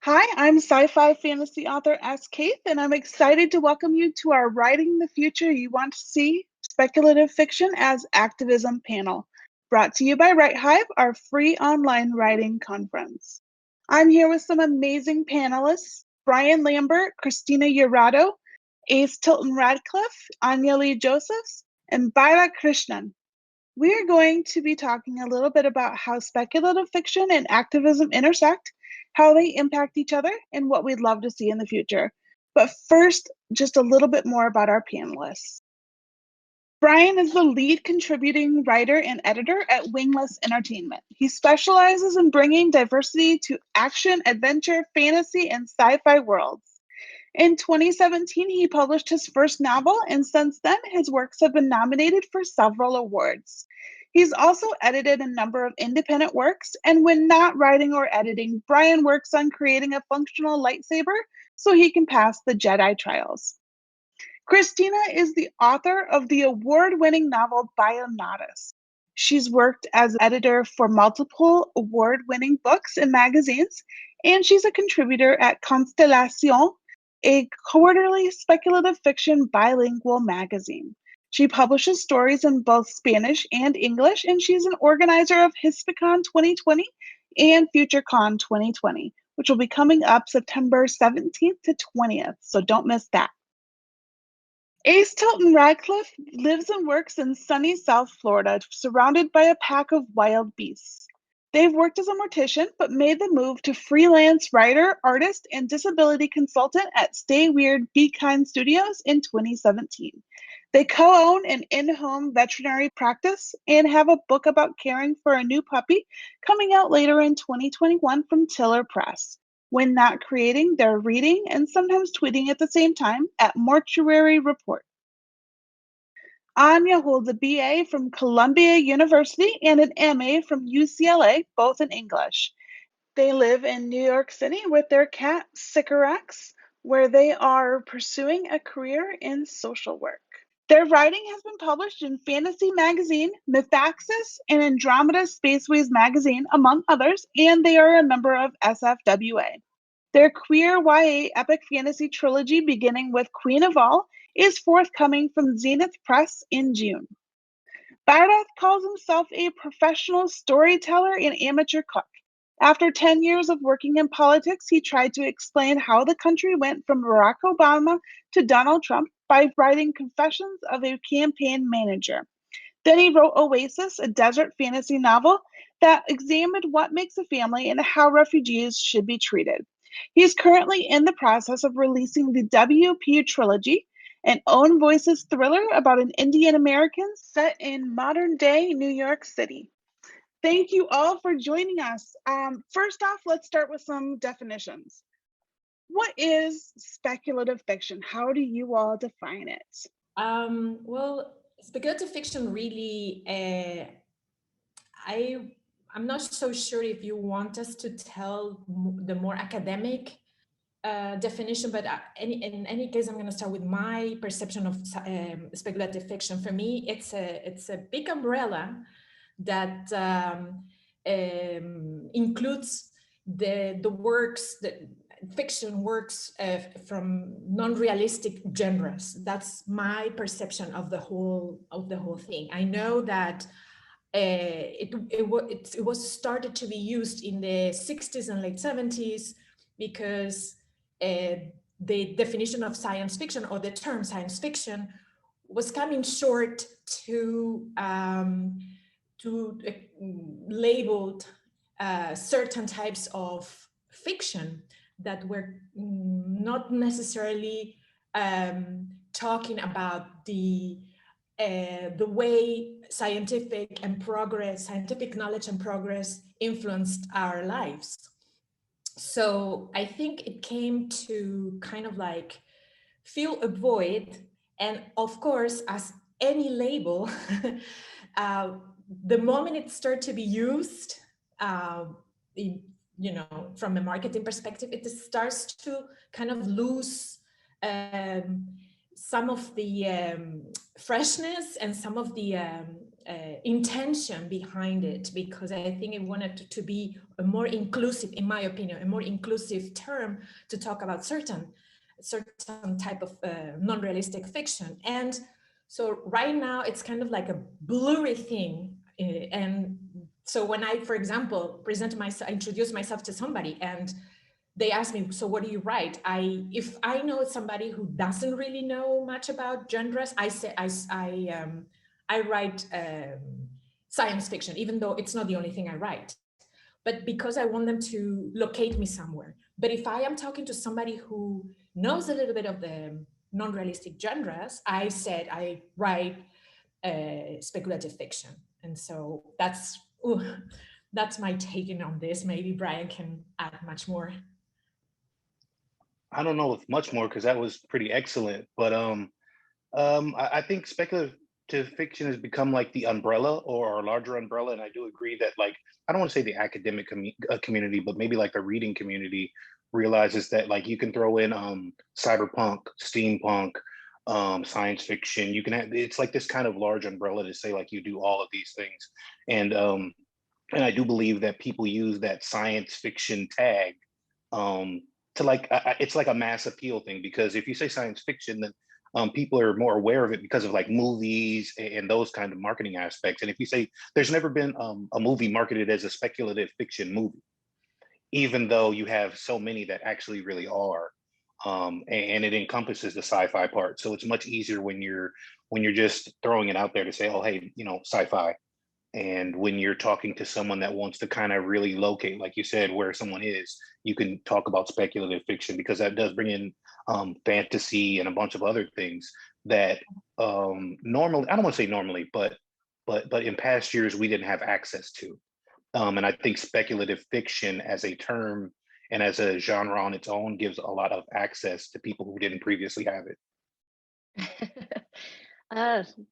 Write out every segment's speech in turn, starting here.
Hi, I'm sci-fi fantasy author S. Keith, and I'm excited to welcome you to our Writing the Future You Want to See Speculative Fiction as Activism panel, brought to you by Write Hive, our free online writing conference. I'm here with some amazing panelists, Brian Lambert, Cristina Jurado, Ace Tilton Radcliffe, Anya Lee Josephs, and Baira Krishnan. We are going to be talking a little bit about how speculative fiction and activism intersect, how they impact each other, and what we'd love to see in the future. But first, just a little bit more about our panelists. Brian is the lead contributing writer and editor at Wingless Entertainment. He specializes in bringing diversity to action, adventure, fantasy, and sci-fi worlds. In 2017, he published his first novel, and since then, his works have been nominated for several awards. He's also edited a number of independent works, and when not writing or editing, Brian works on creating a functional lightsaber so he can pass the Jedi trials. Cristina is the author of the award-winning novel Bionautics. She's worked as editor for multiple award-winning books and magazines, and she's a contributor at Constellation, a quarterly speculative fiction bilingual magazine. She publishes stories in both Spanish and English, and she's an organizer of HispCon 2020 and FutureCon 2020, which will be coming up September 17th to 20th, so don't miss that. Ace Tilton Radcliffe lives and works in sunny South Florida, surrounded by a pack of wild beasts. They've worked as a mortician, but made the move to freelance writer, artist, and disability consultant at Stay Weird, Be Kind Studios in 2017. They co-own an in-home veterinary practice and have a book about caring for a new puppy coming out later in 2021 from Tiller Press. When not creating, they're reading and sometimes tweeting at the same time at Mortuary Report. Anya holds a BA from Columbia University and an MA from UCLA, both in English. They live in New York City with their cat, Sycorax, where they are pursuing a career in social work. Their writing has been published in Fantasy Magazine, Mythaxis, and Andromeda Spaceways Magazine, among others, and they are a member of SFWA. Their queer YA epic fantasy trilogy, beginning with Queen of All, is forthcoming from Zenith Press in June. Barath calls himself a professional storyteller and amateur cook. After 10 years of working in politics, he tried to explain how the country went from Barack Obama to Donald Trump by writing Confessions of a Campaign Manager. Then he wrote Oasis, a desert fantasy novel that examined what makes a family and how refugees should be treated. He's currently in the process of releasing the WP Trilogy, an Own Voices thriller about an Indian American set in modern-day New York City. Thank you all for joining us. First off, let's start with some definitions. What is speculative fiction? How do you all define it? Well, speculative fiction really, I'm not so sure if you want us to tell the more academic definition, but in any case, I'm going to start with my perception of speculative fiction. For me, it's a big umbrella that includes the works, the fiction works from non-realistic genres. That's my perception of the whole thing. I know that it was started to be used in the 60s and late 70s because the definition of science fiction, or the term science fiction, was coming short to labeled certain types of fiction that were not necessarily talking about the way scientific knowledge and progress influenced our lives. So I think it came to kind of like fill a void. And of course, as any label, the moment it started to be used, from a marketing perspective, it starts to kind of lose some of the freshness and some of the intention behind it, because I think it wanted to be a more inclusive, in my opinion, a more inclusive term to talk about certain type of non-realistic fiction. And so right now it's kind of like a blurry thing. And so when I, for example, introduce myself to somebody and they ask me, so what do you write? If I know somebody who doesn't really know much about genres, I write science fiction, even though it's not the only thing I write, but because I want them to locate me somewhere. But if I am talking to somebody who knows a little bit of the non-realistic genres, I said I write speculative fiction. And so that's my taking on this. Maybe Brian can add much more. I don't know if much more because that was pretty excellent, but I think speculative fiction has become like the umbrella or a larger umbrella, and I do agree that like I don't want to say the academic community, but maybe like the reading community realizes that like you can throw in cyberpunk, steampunk, science fiction. You can have it's like this kind of large umbrella to say like you do all of these things, and I do believe that people use that science fiction tag to like it's like a mass appeal thing, because if you say science fiction, then people are more aware of it because of like movies and those kind of marketing aspects. And if you say there's never been a movie marketed as a speculative fiction movie, even though you have so many that actually really are, and it encompasses the sci-fi part. So it's much easier when you're just throwing it out there to say, oh, hey, you know, sci-fi. And when you're talking to someone that wants to kind of really locate, like you said, where someone is, you can talk about speculative fiction, because that does bring in fantasy and a bunch of other things that normally, I don't want to say normally, but in past years we didn't have access to. And I think speculative fiction as a term and as a genre on its own gives a lot of access to people who didn't previously have it.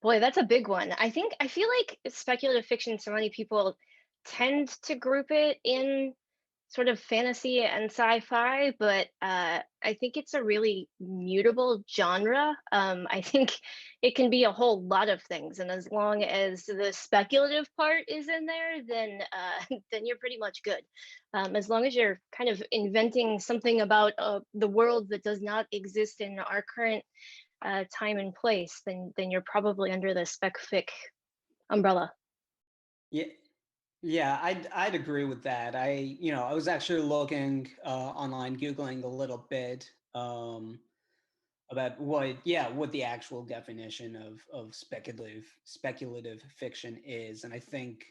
Boy, that's a big one. I feel like speculative fiction, so many people tend to group it in sort of fantasy and sci-fi, but I think it's a really mutable genre. I think it can be a whole lot of things, and as long as the speculative part is in there, then then you're pretty much good. As long as you're kind of inventing something about the world that does not exist in our current time and place, then you're probably under the spec fic umbrella. Yeah, I'd agree with that. I was actually looking online, Googling a little bit about what the actual definition of speculative fiction is, and I think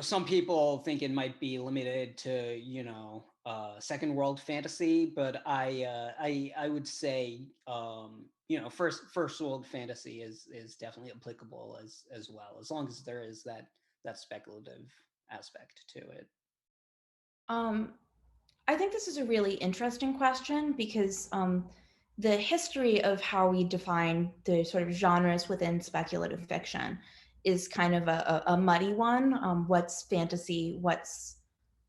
some people think it might be limited to second world fantasy, but I would say first world fantasy is definitely applicable as well, as long as there is that speculative aspect to it. I think this is a really interesting question, because the history of how we define the sort of genres within speculative fiction is kind of a muddy one. What's fantasy? What's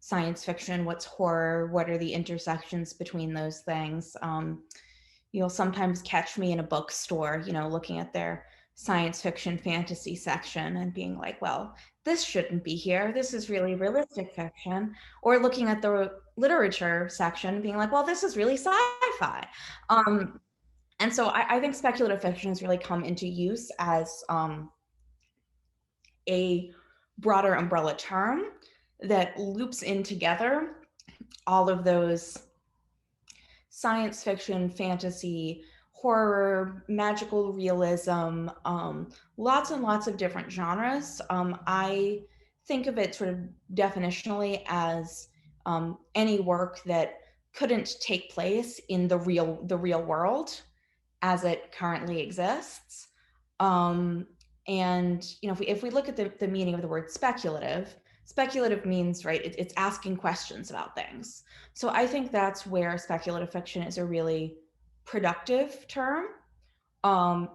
science fiction? What's horror? What are the intersections between those things? You'll sometimes catch me in a bookstore, looking at their science fiction fantasy section and being like, well, this shouldn't be here. This is really realistic fiction. Or looking at the literature section and being like, well, this is really sci-fi. And so I think speculative fiction has really come into use as a broader umbrella term that loops in together all of those science fiction, fantasy, horror, magical realism, lots and lots of different genres. I think of it sort of definitionally as any work that couldn't take place in the real world as it currently exists. And if we look at the meaning of the word speculative means, right, it's asking questions about things. So I think that's where speculative fiction is a really productive term,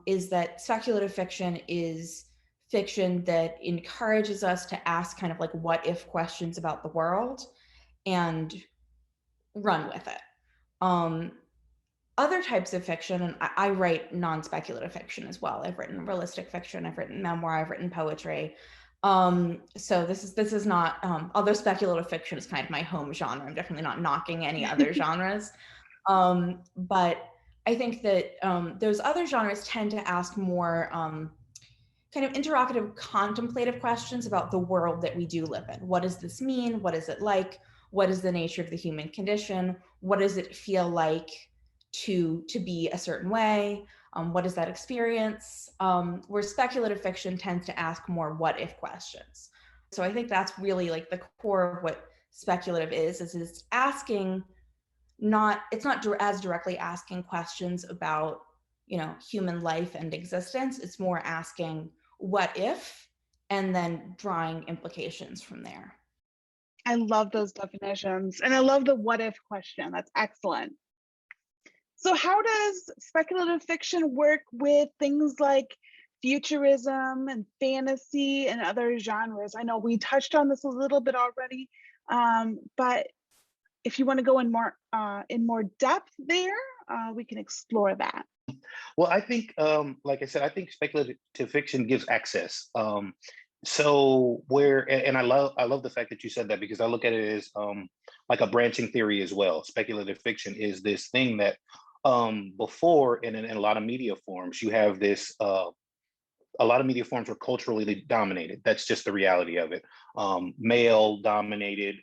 is that speculative fiction is fiction that encourages us to ask kind of like what if questions about the world and run with it. other types of fiction, and I write non-speculative fiction as well. I've written realistic fiction, I've written memoir, I've written poetry. So this is not, although speculative fiction is kind of my home genre, I'm definitely not knocking any other genres. But I think that those other genres tend to ask more kind of interrogative, contemplative questions about the world that we do live in. What does this mean? What is it like? What is the nature of the human condition? What does it feel like to be a certain way? What is that experience? Where speculative fiction tends to ask more what if questions. So I think that's really like the core of what speculative is it's asking, it's not as directly asking questions about, you know, human life and existence. It's more asking what if, and then drawing implications from there. I love those definitions, and I love the what if question. That's excellent. So how does speculative fiction work with things like futurism and fantasy and other genres? I know we touched on this a little bit already, but if you want to go in more depth there, we can explore that. Well, I think, like I said, I think speculative fiction gives access. So and I love the fact that you said that, because I look at it as like a branching theory as well. Speculative fiction is this thing that before in a lot of media forms, you have this, a lot of media forms are culturally dominated. That's just the reality of it. Male dominated,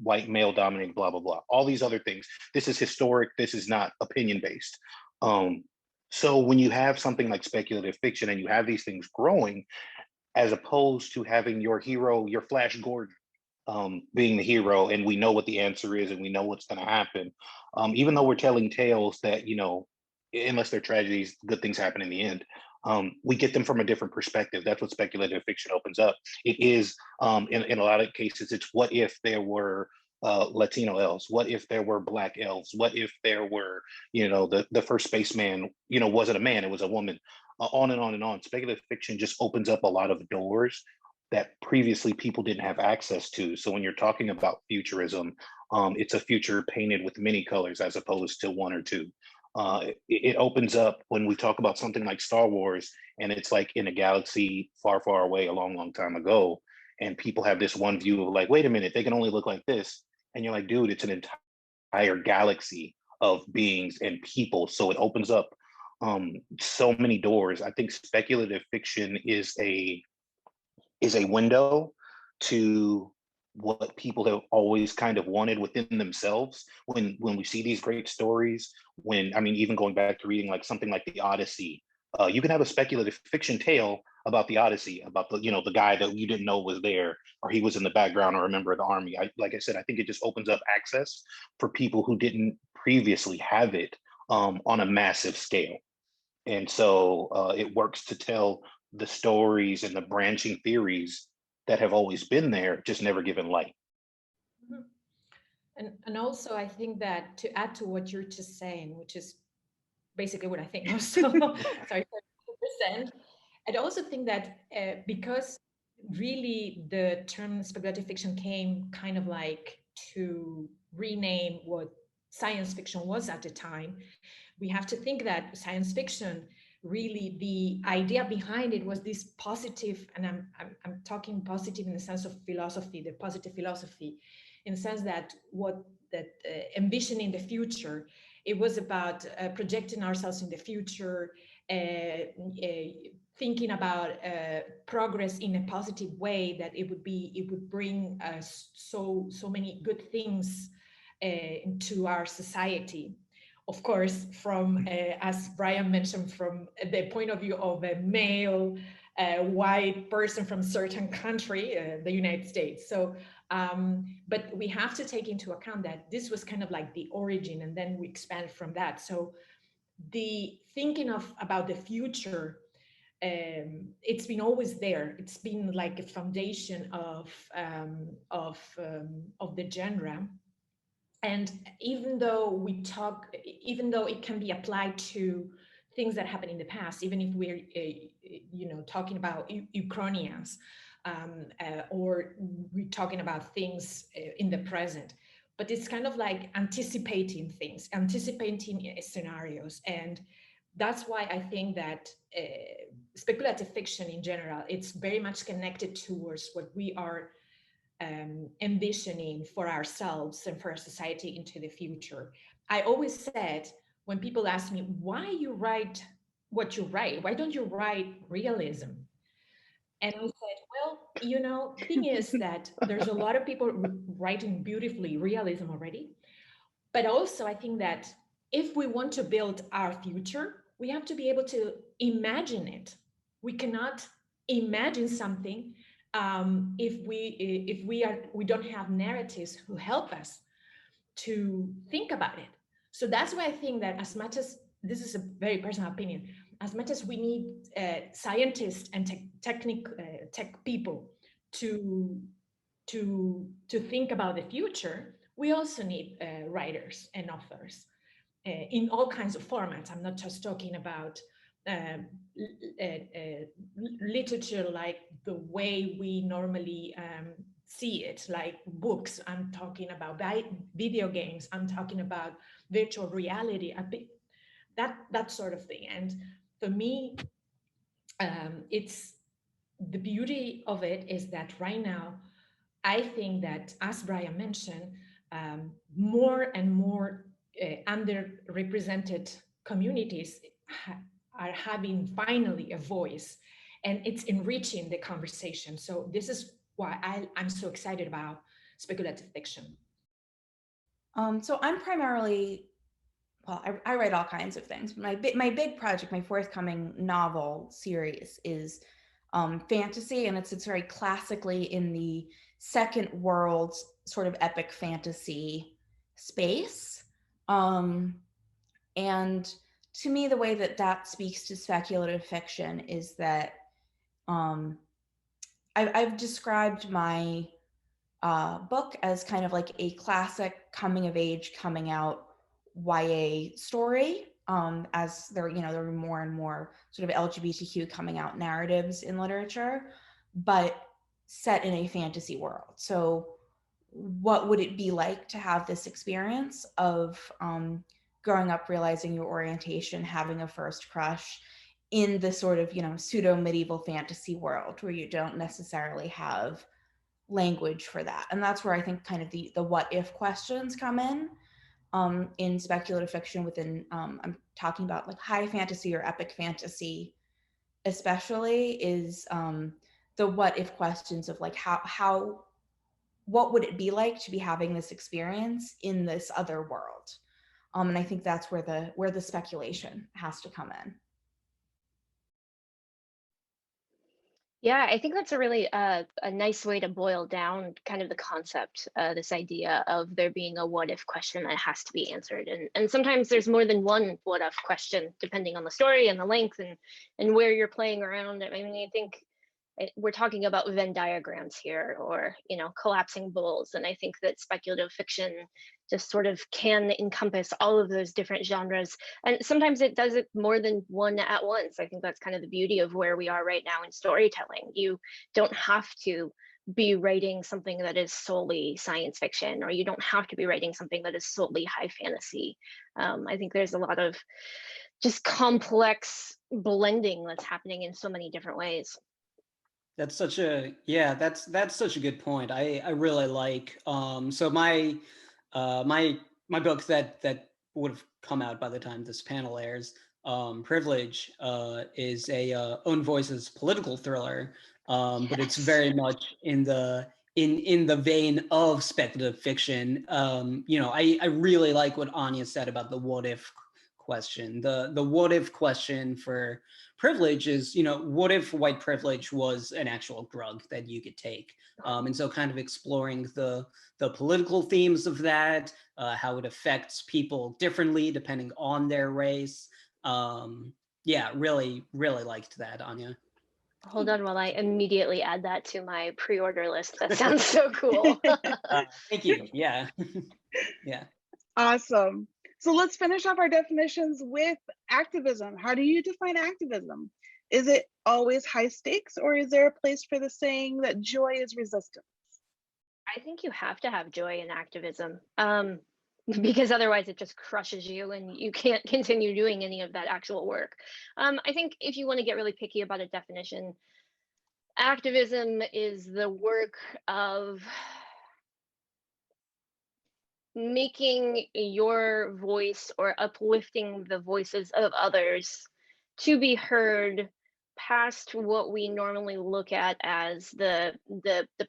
white male dominated, blah, blah, blah. All these other things. This is historic. This is not opinion based. So when you have something like speculative fiction and you have these things growing, as opposed to having your hero, your Flash Gordon, being the hero, and we know what the answer is and we know what's going to happen, even though we're telling tales that, you know, unless they're tragedies, good things happen in the end. We get them from a different perspective. That's what speculative fiction opens up. It is, in a lot of cases, it's what if there were Latino elves? What if there were Black elves? What if there were, you know, the first spaceman, you know, wasn't a man, it was a woman, on and on and on. Speculative fiction just opens up a lot of doors that previously people didn't have access to. So when you're talking about futurism, it's a future painted with many colors as opposed to one or two. It opens up when we talk about something like Star Wars, and it's like in a galaxy far, far away, a long, long time ago. And people have this one view of like, wait a minute, they can only look like this. And you're like, dude, it's an entire galaxy of beings and people. So it opens up so many doors. I think speculative fiction is a window to what people have always kind of wanted within themselves. When we see these great stories, I mean, even going back to reading like something like the Odyssey, you can have a speculative fiction tale about the Odyssey, about the, you know, the guy that you didn't know was there, or he was in the background, or a member of the army. Like I said, I think it just opens up access for people who didn't previously have it on a massive scale. And so it works to tell the stories and the branching theories that have always been there, just never given light. Mm-hmm. And also, I think that to add to what you're just saying, which is basically what I think also, sorry for 100%. I'd also think that because really the term speculative fiction came kind of like to rename what science fiction was at the time, we have to think that science fiction, really the idea behind it was this positive, and I'm talking positive in the sense of philosophy, the positive philosophy, in the sense that envisioning the future. It was about projecting ourselves in the future, thinking about progress in a positive way, that it would bring so many good things into our society. Of course, from, as Brian mentioned, from the point of view of a male white person from a certain country, the United States. So, but we have to take into account that this was kind of like the origin, and then we expand from that. So the thinking about the future, it's been always there. It's been like a foundation of the genre. And even though it can be applied to things that happened in the past, even if we're, talking about Ukrainians, or we're talking about things in the present, but it's kind of like anticipating things, anticipating scenarios. And that's why I think that speculative fiction in general, it's very much connected towards what we are envisioning for ourselves and for our society into the future. I always said, when people ask me, why you write what you write, why don't you write realism? And I said, well, you know, thing is that there's a lot of people writing beautifully realism already. But also I think that if we want to build our future, we have to be able to imagine it. We cannot imagine something if we don't have narratives who help us to think about it. So that's why I think that, as much as this is a very personal opinion, as much as we need scientists and tech people to think about the future, we also need writers and authors in all kinds of formats. I'm not just talking about literature like the way we normally see it, like books. I'm talking about video games. I'm talking about virtual reality, that sort of thing. And for me, it's the beauty of it is that right now, I think that, as Brian mentioned, more and more underrepresented communities are having finally a voice, and it's enriching the conversation. So this is why I'm so excited about speculative fiction. So I'm primarily, well, I write all kinds of things. My big project, my forthcoming novel series, is fantasy, and it's very classically in the second world sort of epic fantasy space. And to me, the way that speaks to speculative fiction is that I've described my book as kind of like a classic coming of age, coming out YA story, as there are more and more sort of LGBTQ coming out narratives in literature, but set in a fantasy world. So what would it be like to have this experience of growing up, realizing your orientation, having a first crush in the sort of, pseudo medieval fantasy world where you don't necessarily have language for that? And that's where I think kind of the what if questions come in speculative fiction within, I'm talking about like high fantasy or epic fantasy, especially, is the what if questions of like what would it be like to be having this experience in this other world? And I think that's where the speculation has to come in. Yeah, I think that's a really a nice way to boil down kind of the concept, this idea of there being a what if question that has to be answered. And sometimes there's more than one what if question, depending on the story and the length and where you're playing around. I mean, I think we're talking about Venn diagrams here, or, collapsing bowls. And I think that speculative fiction just sort of can encompass all of those different genres. And sometimes it does it more than one at once. I think that's kind of the beauty of where we are right now in storytelling. You don't have to be writing something that is solely science fiction, or you don't have to be writing something that is solely high fantasy. I think there's a lot of just complex blending that's happening in so many different ways. That's such a that's such a good point. I really like so my my book that would have come out by the time this panel airs, Privilege, is a Own Voices political thriller, but it's very much in the vein of speculative fiction. I really like what Anya said about the what if question. The what if question for Privilege is, what if white privilege was an actual drug that you could take? And so kind of exploring the political themes of that, how it affects people differently depending on their race. Really, really liked that, Anya. Hold on while I immediately add that to my pre-order list. That sounds so cool. Thank you. Yeah. Yeah. Awesome. So let's finish off our definitions with activism. How do you define activism? Is it always high stakes, or is there a place for the saying that joy is resistance? I think you have to have joy in activism, because otherwise it just crushes you and you can't continue doing any of that actual work. I think if you want to get really picky about a definition, activism is the work of making your voice or uplifting the voices of others to be heard past what we normally look at as the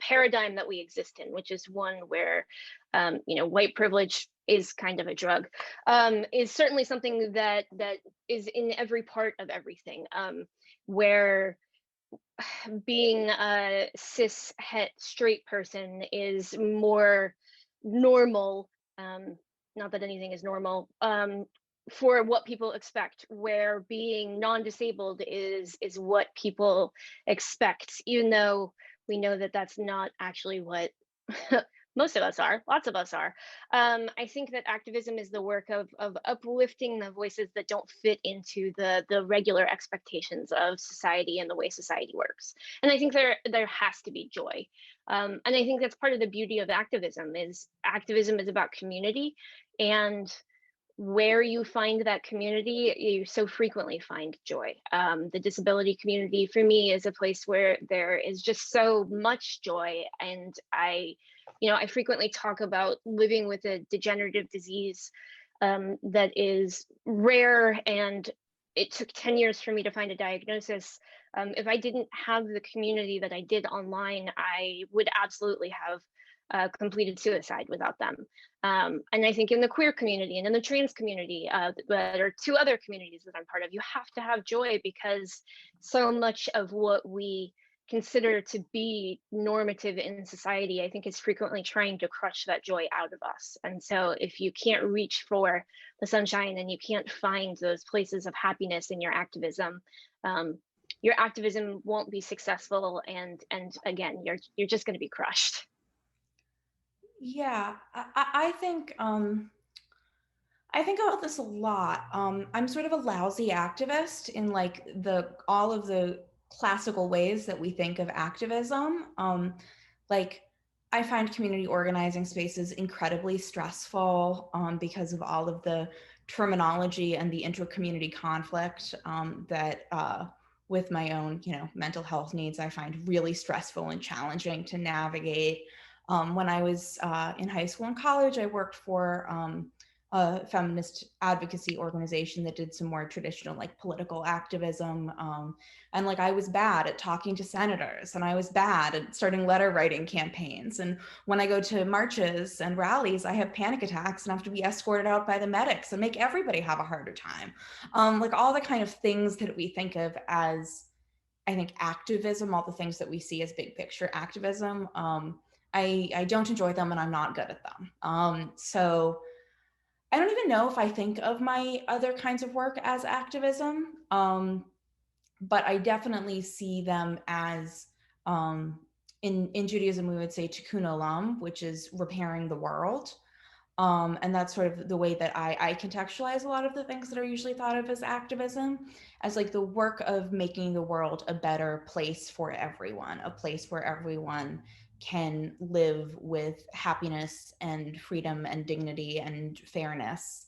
paradigm that we exist in, which is one where white privilege is kind of a drug, is certainly something that is in every part of everything, where being a cis het straight person is more normal, not that anything is normal, for what people expect, where being non-disabled is what people expect, even though we know that that's not actually what most of us are, lots of us are. I think that activism is the work of uplifting the voices that don't fit into the regular expectations of society and the way society works. And I think there has to be joy. And I think that's part of the beauty of activism is about community, and where you find that community, you so frequently find joy. The disability community for me is a place where there is just so much joy. And I frequently talk about living with a degenerative disease that is rare, and it took 10 years for me to find a diagnosis. If I didn't have the community that I did online, I would absolutely have completed suicide without them. And I think in the queer community and in the trans community, that are two other communities that I'm part of, you have to have joy, because so much of what we consider to be normative in society, I think, is frequently trying to crush that joy out of us. And so if you can't reach for the sunshine and you can't find those places of happiness in your activism won't be successful, and again, you're just going to be crushed. Yeah, I think about this a lot. I'm sort of a lousy activist in like all of the classical ways that we think of activism. Like I find community organizing spaces incredibly stressful because of all of the terminology and the inter-community conflict that with my own, mental health needs, I find really stressful and challenging to navigate. When I was in high school and college, I worked for a feminist advocacy organization that did some more traditional like political activism. And like I was bad at talking to senators, and I was bad at starting letter writing campaigns. And when I go to marches and rallies, I have panic attacks and have to be escorted out by the medics and make everybody have a harder time. Like all the kind of things that we think of as, I think, activism, all the things that we see as big picture activism. I don't enjoy them, and I'm not good at them. So I don't even know if I think of my other kinds of work as activism, but I definitely see them as, in Judaism, we would say tikkun olam, which is repairing the world. And that's sort of the way that I contextualize a lot of the things that are usually thought of as activism, as like the work of making the world a better place for everyone, a place where everyone can live with happiness and freedom and dignity and fairness.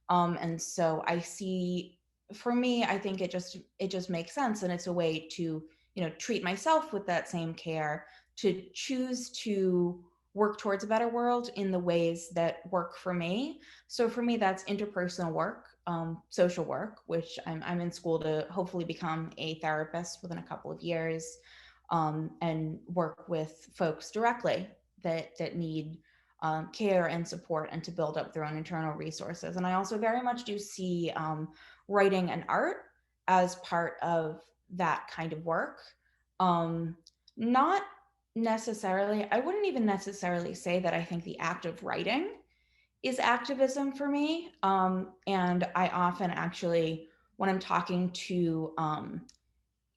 And so I see, for me, I think it just makes sense. And it's a way to, treat myself with that same care, to choose to work towards a better world in the ways that work for me. So for me, that's interpersonal work, social work, which I'm in school to hopefully become a therapist within a couple of years, and work with folks directly that need care and support, and to build up their own internal resources. And I also very much do see writing and art as part of that kind of work. Not necessarily, I wouldn't even necessarily say that I think the act of writing is activism for me. And I often actually, when I'm talking to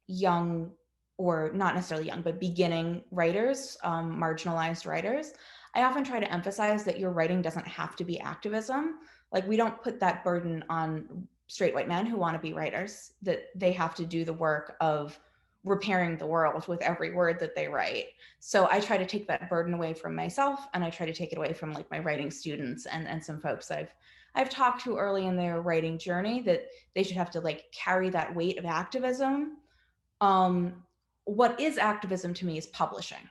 young, or not necessarily young, but beginning writers, marginalized writers, I often try to emphasize that your writing doesn't have to be activism. Like we don't put that burden on straight white men who want to be writers, that they have to do the work of repairing the world with every word that they write. So I try to take that burden away from myself, and I try to take it away from like my writing students and some folks I've talked to early in their writing journey, that they should have to like carry that weight of activism. What is activism to me is publishing.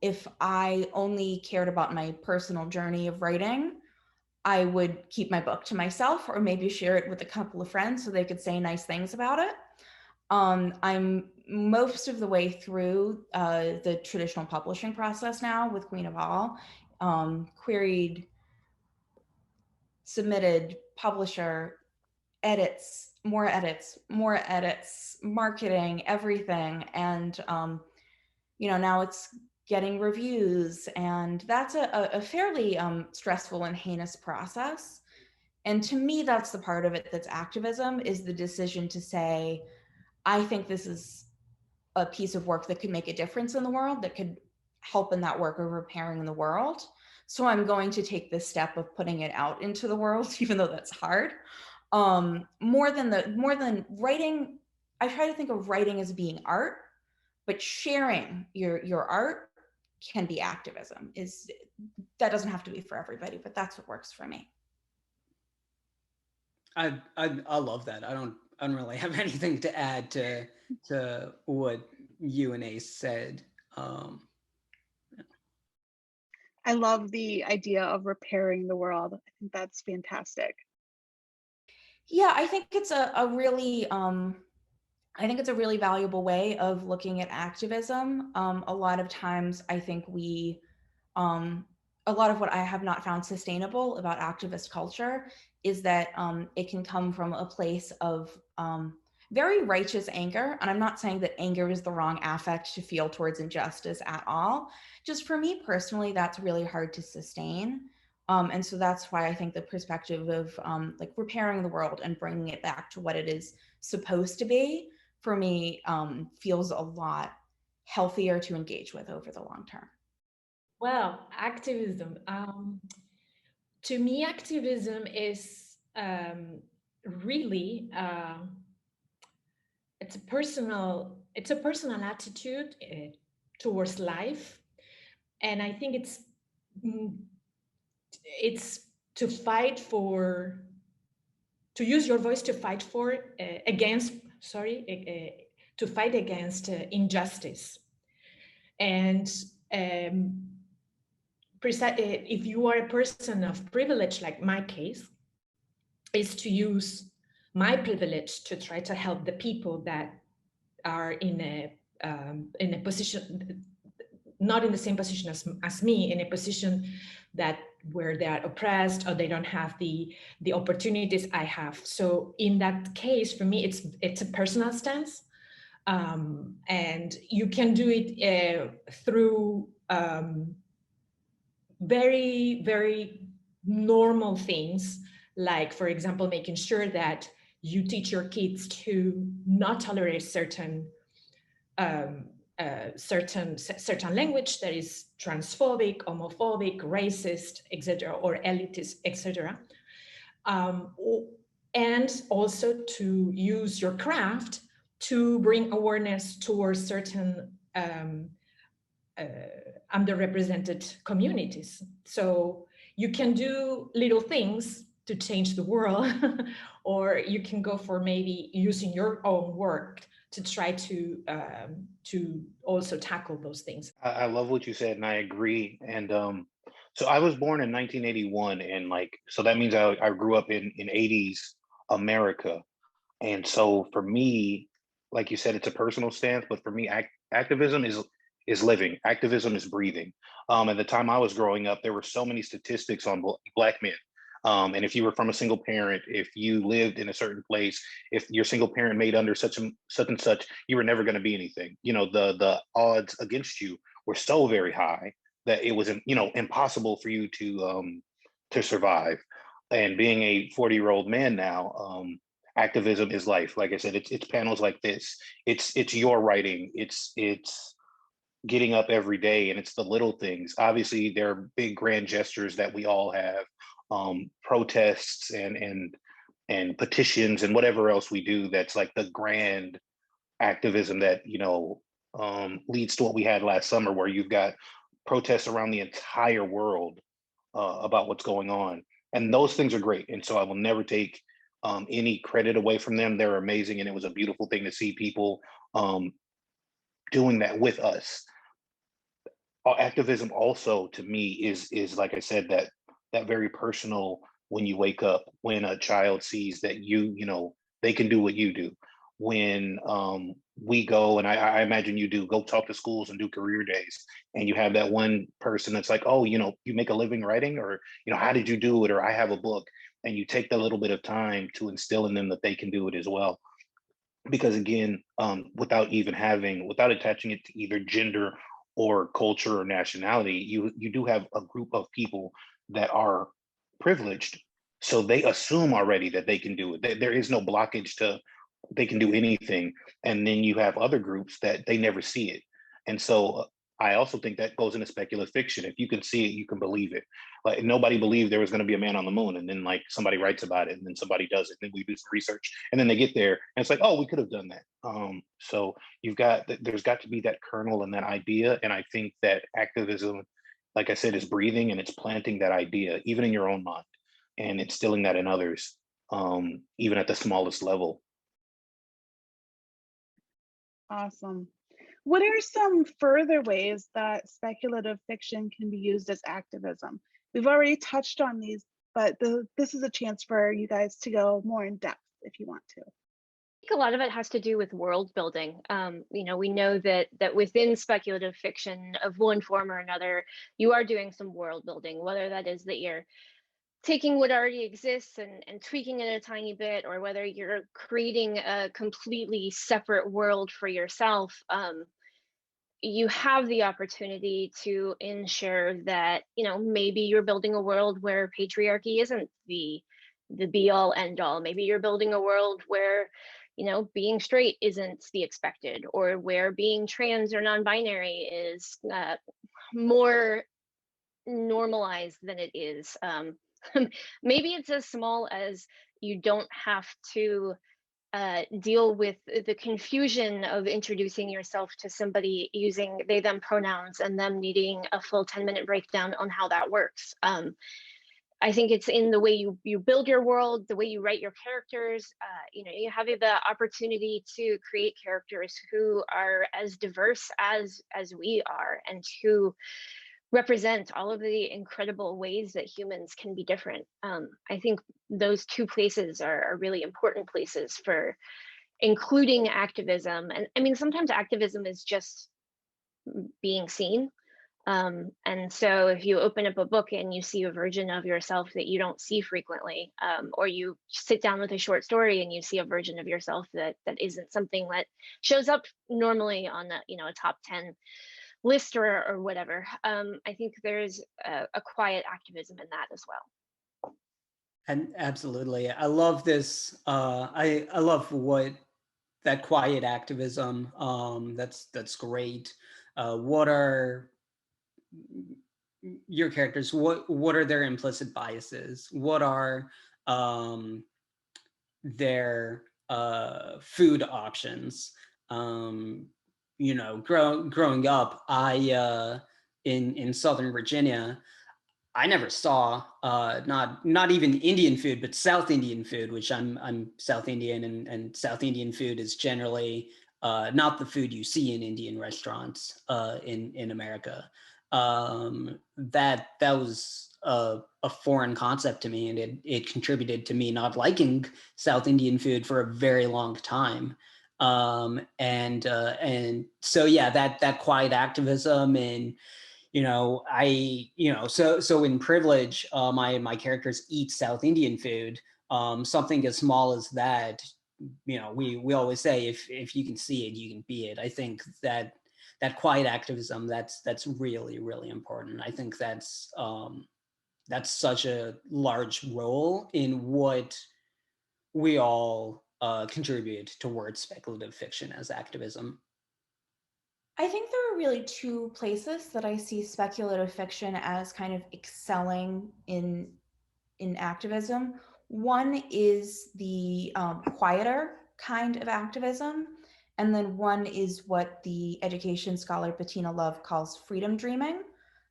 If I only cared about my personal journey of writing, I would keep my book to myself, or maybe share it with a couple of friends so they could say nice things about it. I'm most of the way through the traditional publishing process now with Queen of All. Queried, submitted, publisher, edits, more marketing, everything. And, now it's getting reviews, and that's a fairly stressful and heinous process. And to me, that's the part of it that's activism, is the decision to say, I think this is a piece of work that could make a difference in the world, that could help in that work of repairing the world. So I'm going to take this step of putting it out into the world, even though that's hard. More than writing, I try to think of writing as being art, but sharing your art can be activism. That doesn't have to be for everybody, but that's what works for me. I love that. I don't really have anything to add to what you and Ace said. I love the idea of repairing the world. I think that's fantastic. Yeah, I think it's a really valuable way of looking at activism. A lot of times I think a lot of what I have not found sustainable about activist culture is that it can come from a place of very righteous anger. And I'm not saying that anger is the wrong affect to feel towards injustice at all. Just for me personally, that's really hard to sustain. And so that's why I think the perspective of like repairing the world and bringing it back to what it is supposed to be, for me, feels a lot healthier to engage with over the long term. Well, activism. To me, activism is really it's a personal attitude towards life, and I think it's to fight for, to use your voice to fight for to fight against injustice. And if you are a person of privilege, like my case, is to use my privilege to try to help the people that are in a position, not in the same position as me, in a position where they are oppressed, or they don't have the opportunities I have. So in that case, for me, it's a personal stance, and you can do it through very, very normal things, like, for example, making sure that you teach your kids to not tolerate certain language that is transphobic, homophobic, racist, etc., or elitist, etc. And also to use your craft to bring awareness towards certain underrepresented communities. So you can do little things to change the world, or you can go for maybe using your own work to try to also tackle those things. I love what you said, and I agree. And so I was born in 1981, and so that means I grew up in 80s America. And so for me, like you said, it's a personal stance, but for me, activism is living. Activism is breathing. At the time I was growing up, there were so many statistics on Black men. And if you were from a single parent, if you lived in a certain place, if your single parent made under such and such, you were never going to be anything. The odds against you were so very high that it was, impossible for you to survive. And being a 40-year-old man now, activism is life. Like I said, it's panels like this. It's your writing. It's getting up every day, and it's the little things. Obviously, there are big grand gestures that we all have, protests and petitions and whatever else we do. That's like the grand activism that, leads to what we had last summer, where you've got protests around the entire world about what's going on. And those things are great. And so I will never take any credit away from them. They're amazing. And it was a beautiful thing to see people doing that with us. Activism also, to me, is like I said, that very personal, when you wake up, when a child sees that they can do what you do. When we go, and I imagine you do, go talk to schools and do career days, and you have that one person that's like, oh, you make a living writing, or how did you do it, or I have a book, and you take that little bit of time to instill in them that they can do it as well. Because again, without attaching it to either gender or culture or nationality, you do have a group of people that are privileged, so they assume already that they can do it. There is no blockage to, they can do anything. And then you have other groups that they never see it. And so I also think that goes into speculative fiction. If you can see it, you can believe it. Like, nobody believed there was going to be a man on the moon, and then like somebody writes about it, and then somebody does it, and then we do some research, and then they get there, and it's like, oh, we could have done that. So there's got to be that kernel and that idea, and I think that activism, like I said, is breathing, and it's planting that idea even in your own mind, and instilling that in others, even at the smallest level. Awesome. What are some further ways that speculative fiction can be used as activism? We've already touched on these, but this is a chance for you guys to go more in depth if you want to. I think a lot of it has to do with world building. We know that within speculative fiction of one form or another, you are doing some world building, whether that is that you're taking what already exists and tweaking it a tiny bit, or whether you're creating a completely separate world for yourself. You have the opportunity to ensure that, maybe you're building a world where patriarchy isn't the be all end all. Maybe you're building a world where, being straight isn't the expected, or where being trans or non-binary is more normalized than it is. Maybe it's as small as you don't have to deal with the confusion of introducing yourself to somebody using they them pronouns and them needing a full 10-minute breakdown on how that works. I think it's in the way you build your world, the way you write your characters. You have the opportunity to create characters who are as diverse as we are, and who represent all of the incredible ways that humans can be different. I think those two places are really important places for including activism. And I mean, sometimes activism is just being seen. And so if you open up a book and you see a version of yourself that you don't see frequently, or you sit down with a short story and you see a version of yourself that isn't something that shows up normally on a top 10 list or whatever, I think there's a quiet activism in that as well. And absolutely, I love this. I love what that quiet activism. That's great. What are your characters? What are their implicit biases? What are their food options? Growing up, I in Southern Virginia, I never saw not even Indian food, but South Indian food, which I'm South Indian, and South Indian food is generally not the food you see in Indian restaurants in America. That was a foreign concept to me, and it contributed to me not liking South Indian food for a very long time. And so yeah, that quiet activism, and so in Privilege, my characters eat South Indian food. Something as small as that, we always say, if you can see it, you can be it. I think that quiet activism, that's really, really important. I think that's such a large role in what we all contribute towards speculative fiction as activism. I think there are really two places that I see speculative fiction as kind of excelling in activism. One is the quieter kind of activism, And then one is what the education scholar Bettina Love calls freedom dreaming.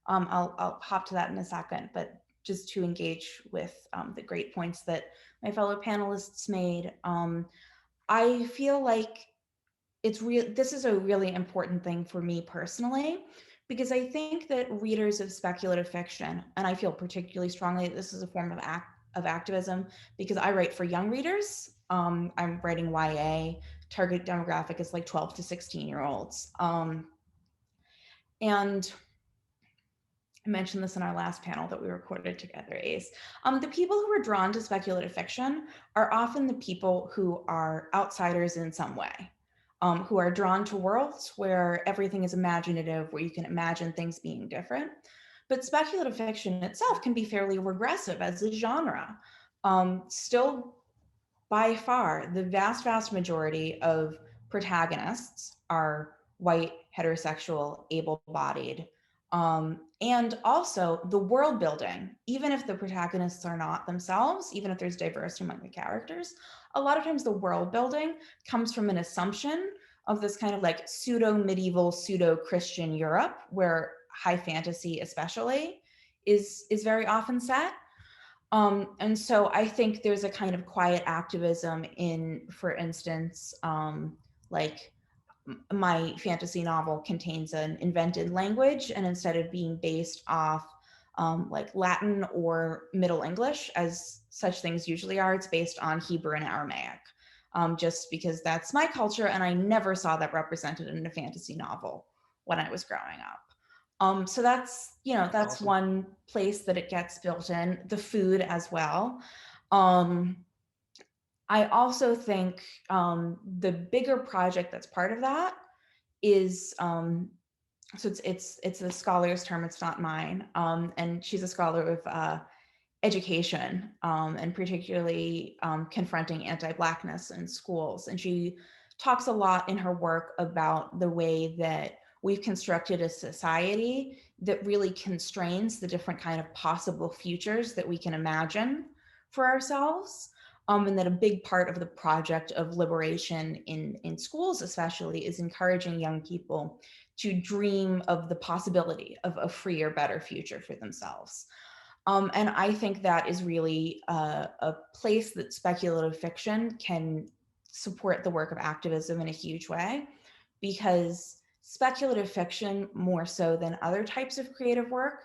I'll hop to that in a second, but just to engage with the great points that my fellow panelists made, I feel like this is a really important thing for me personally, because I think that readers of speculative fiction, and I feel particularly strongly that this is a form of activism because I write for young readers. I'm writing YA. Target demographic is like 12 to 16-year-olds. And I mentioned this in our last panel that we recorded together, Ace. The people who are drawn to speculative fiction are often the people who are outsiders in some way, who are drawn to worlds where everything is imaginative, where you can imagine things being different. But speculative fiction itself can be fairly regressive as a genre. Still, by far, the vast majority of protagonists are white, heterosexual, able-bodied. And also the world building, even if the protagonists are not themselves, even if there's diversity among the characters, a lot of times the world building comes from an assumption of this kind of like pseudo-medieval, pseudo-Christian Europe, where high fantasy especially is very often set. And so I think there's a kind of quiet activism in, for instance, like my fantasy novel contains an invented language, and instead of being based off like Latin or Middle English, as such things usually are, it's based on Hebrew and Aramaic, just because that's my culture, and I never saw that represented in a fantasy novel when I was growing up. So that's, that's awesome. One place that it gets built in. The food as well. I also think the bigger project that's part of that is, so it's a scholar's term, it's not mine. And she's a scholar of education, and particularly confronting anti-Blackness in schools. And she talks a lot in her work about the way that we've constructed a society that really constrains the different kind of possible futures that we can imagine for ourselves. And that a big part of the project of liberation in schools especially is encouraging young people to dream of the possibility of a freer, better future for themselves. And I think that is really a place that speculative fiction can support the work of activism in a huge way, because speculative fiction, more so than other types of creative work,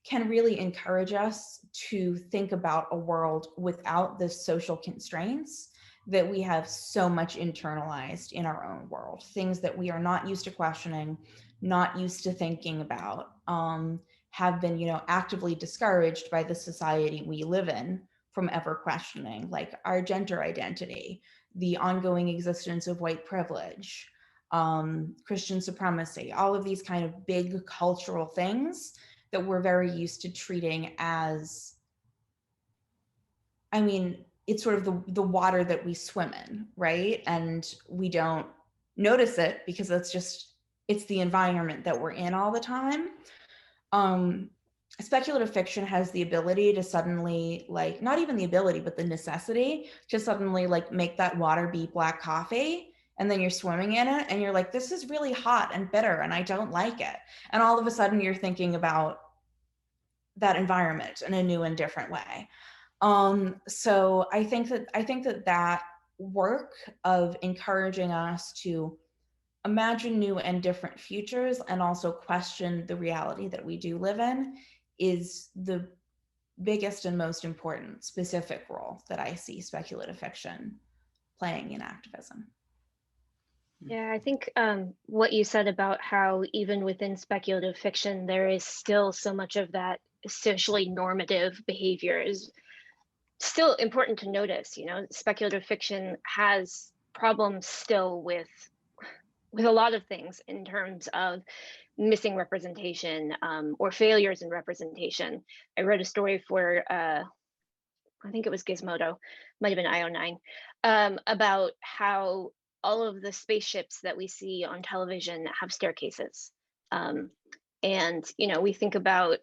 can really encourage us to think about a world without the social constraints that we have so much internalized in our own world, things that we are not used to questioning, not used to thinking about, have been, actively discouraged by the society we live in from ever questioning, like our gender identity, the ongoing existence of white privilege, Christian supremacy, all of these kind of big cultural things that we're very used to treating as, it's sort of the water that we swim in, right? And we don't notice it because it's the environment that we're in all the time. Speculative fiction has the ability to suddenly, like, not even the ability, but the necessity to suddenly like make that water be black coffee. And then you're swimming in it and you're like, this is really hot and bitter and I don't like it. And all of a sudden you're thinking about that environment in a new and different way. So I think that work of encouraging us to imagine new and different futures and also question the reality that we do live in is the biggest and most important specific role that I see speculative fiction playing in activism. Yeah, I think what you said about how even within speculative fiction, there is still so much of that socially normative behavior is still important to notice. Speculative fiction has problems still with a lot of things in terms of missing representation or failures in representation. I read a story for, I think it was Gizmodo, might have been IO9, about how all of the spaceships that we see on television have staircases. And, we think about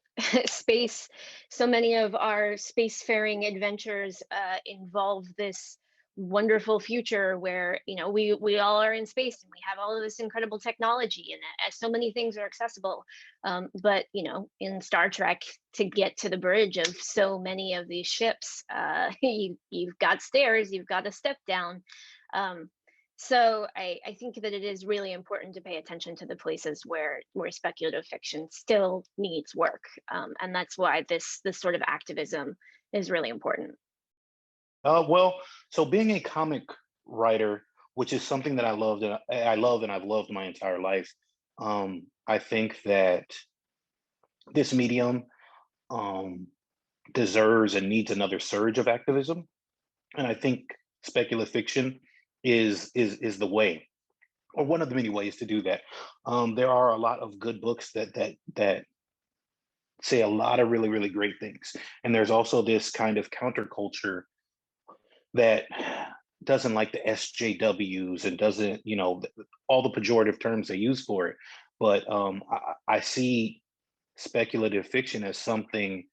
space. So many of our spacefaring adventures involve this wonderful future where, you know, we all are in space and we have all of this incredible technology and so many things are accessible. But, you know, in Star Trek, to get to the bridge of so many of these ships, you've got stairs, you've got to step down. So I think that it is really important to pay attention to the places where speculative fiction still needs work. And that's why this sort of activism is really important. Well, so being a comic writer, which is something that I love and I've loved my entire life, I think that this medium deserves and needs another surge of activism, and I think speculative fiction is the way, or one of the many ways to do that. There are a lot of good books that say a lot of really, really great things, and there's also this kind of counterculture that doesn't like the SJWs and doesn't, you know, all the pejorative terms they use for it. But I see speculative fiction as something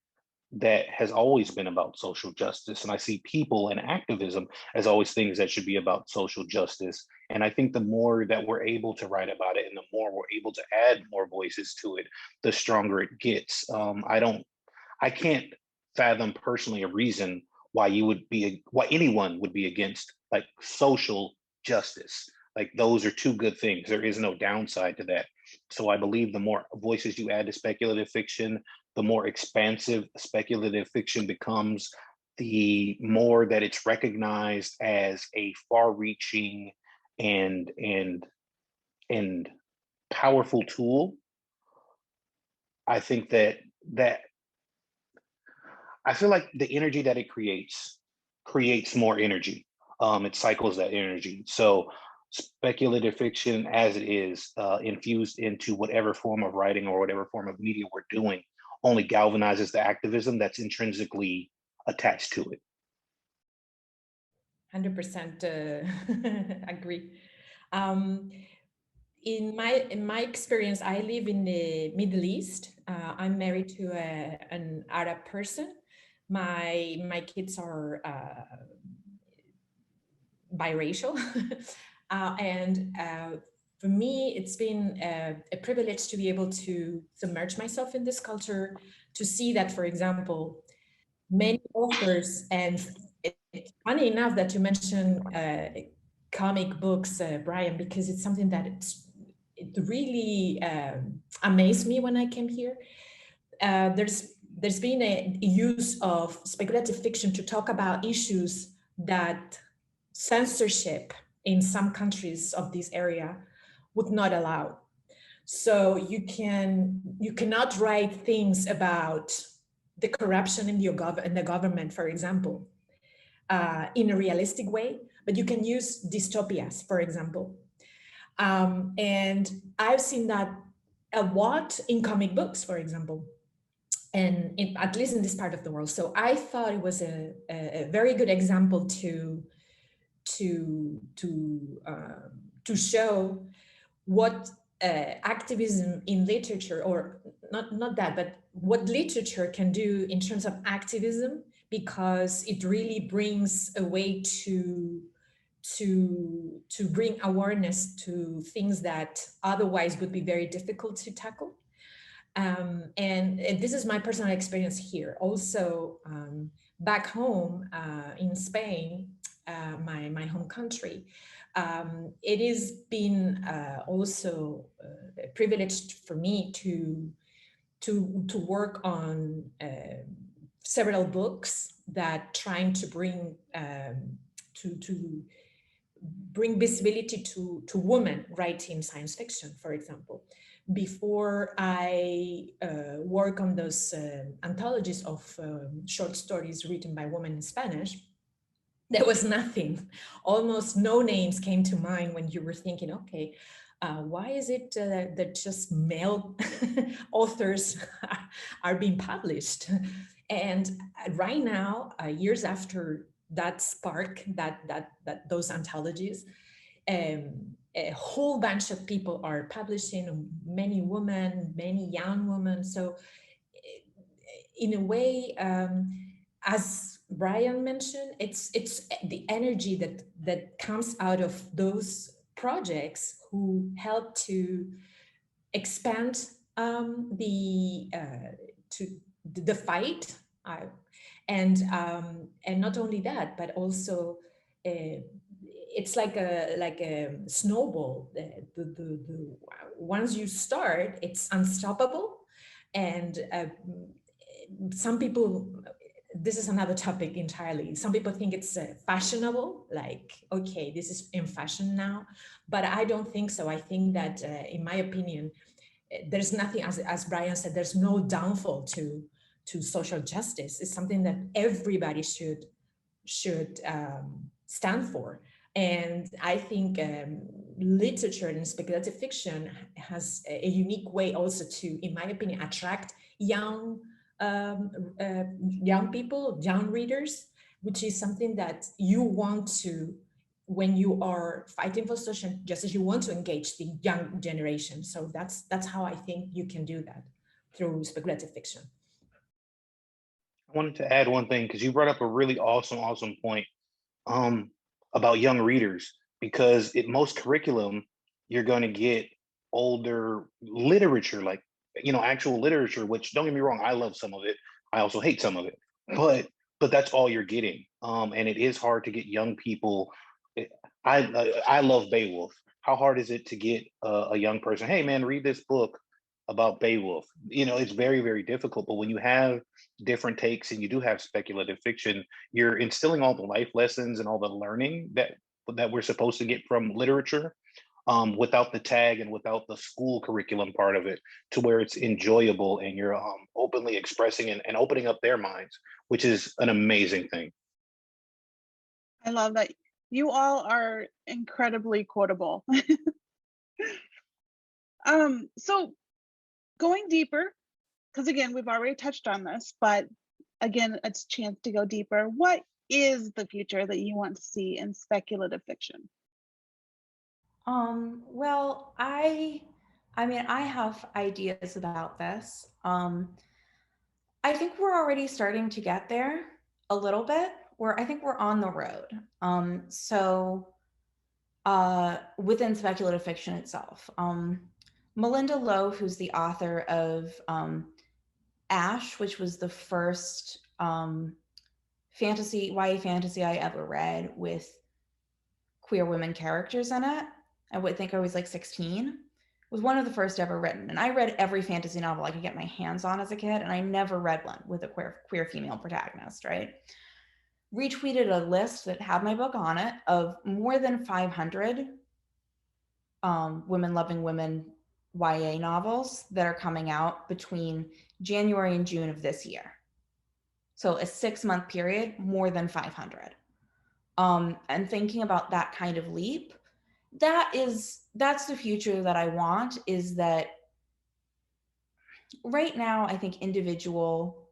that has always been about social justice. And I see people and activism as always things that should be about social justice. And I think the more that we're able to write about it and the more we're able to add more voices to it, the stronger it gets. I can't fathom personally a reason why anyone would be against like social justice. Like those are two good things. There is no downside to that. So I believe the more voices you add to speculative fiction, the more expansive speculative fiction becomes, the more that it's recognized as a far-reaching and powerful tool. I think that I feel like the energy that it creates more energy. It cycles that energy. So speculative fiction as it is infused into whatever form of writing or whatever form of media we're doing only galvanizes the activism that's intrinsically attached to it. 100% agree. In my experience, I live in the Middle East. I'm married to an Arab person. My kids are biracial, and for me, it's been a privilege to be able to submerge myself in this culture, to see that, for example, many authors, and it's funny enough that you mentioned comic books, Brian, because it's something that it really amazed me when I came here. There's been a use of speculative fiction to talk about issues that censorship in some countries of this area would not allow. So you cannot write things about the corruption in the government, for example, in a realistic way, but you can use dystopias, for example. And I've seen that a lot in comic books, for example, and at least in this part of the world. So I thought it was a very good example to show what activism in literature, or not that, but what literature can do in terms of activism, because it really brings a way to bring awareness to things that otherwise would be very difficult to tackle. And this is my personal experience here. Also, back home in Spain, my home country, it has been also a privilege for me to work on several books that trying to bring to bring visibility to women writing science fiction, for example. Before I work on those anthologies of short stories written by women in Spanish, there was nothing. Almost no names came to mind when you were thinking, okay, why is it that just male authors are being published? And right now, years after that spark, those anthologies, a whole bunch of people are publishing, many women, many young women. So in a way, as Brian mentioned, it's the energy that comes out of those projects who help to expand the fight, and not only that, but also it's like a snowball. Once you start, it's unstoppable, and some people, this is another topic entirely. Some people think it's fashionable, like, okay, this is in fashion now, but I don't think so. I think that, in my opinion, there's nothing, as Brian said, there's no downfall to social justice. It's something that everybody should stand for. And I think literature and speculative fiction has a unique way also to, in my opinion, attract young people, young readers, which is something that you want to, when you are fighting for social justice, you want to engage the young generation. So that's how I think you can do that, through speculative fiction. I wanted to add one thing, because you brought up a really awesome point about young readers, because in most curriculum, you're going to get older literature, like, actual literature, which, don't get me wrong, I love some of it. I also hate some of it, but that's all you're getting. And it is hard to get young people. I love Beowulf. How hard is it to get a young person, hey man, read this book about Beowulf? It's very, very difficult. But when you have different takes and you do have speculative fiction, you're instilling all the life lessons and all the learning that we're supposed to get from literature, without the tag and without the school curriculum part of it, to where it's enjoyable and you're openly expressing and opening up their minds, which is an amazing thing. I love that. You all are incredibly quotable. So going deeper, because again, we've already touched on this, but again, it's a chance to go deeper. What is the future that you want to see in speculative fiction? Well, I mean, I have ideas about this. I think we're already starting to get there a little bit. I think we're on the road. Within speculative fiction itself, Melinda Lowe, who's the author of Ash, which was the first YA fantasy I ever read with queer women characters in it. I would think I was like 16. Was one of the first ever written. And I read every fantasy novel I could get my hands on as a kid, and I never read one with a queer female protagonist, right? Retweeted a list that had my book on it of more than 500 women loving women YA novels that are coming out between January and June of this year. So a 6-month period, more than 500. And thinking about that kind of leap, that's the future that I want. Is that right now, I think individual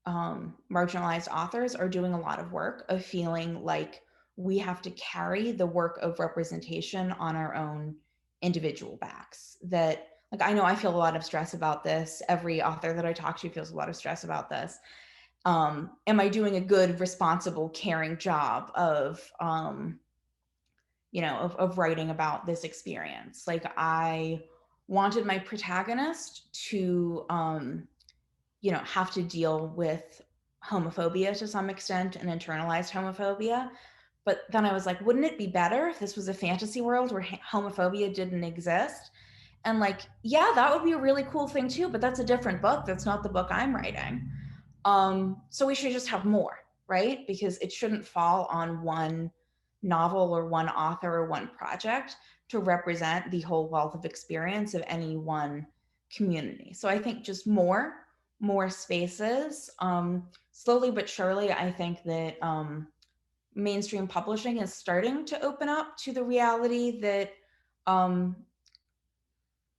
marginalized authors are doing a lot of work of feeling like we have to carry the work of representation on our own individual backs. That, like, I know I feel a lot of stress about this. Every author that I talk to feels a lot of stress about this. Am I doing a good, responsible, caring job of writing about this experience? Like, I wanted my protagonist to, have to deal with homophobia to some extent, and internalized homophobia. But then I was like, wouldn't it be better if this was a fantasy world where homophobia didn't exist? And like, yeah, that would be a really cool thing too, but that's a different book. That's not the book I'm writing. So we should just have more, right? Because it shouldn't fall on one novel or one author or one project to represent the whole wealth of experience of any one community. So I think just more spaces. Slowly but surely, I think that mainstream publishing is starting to open up to the reality that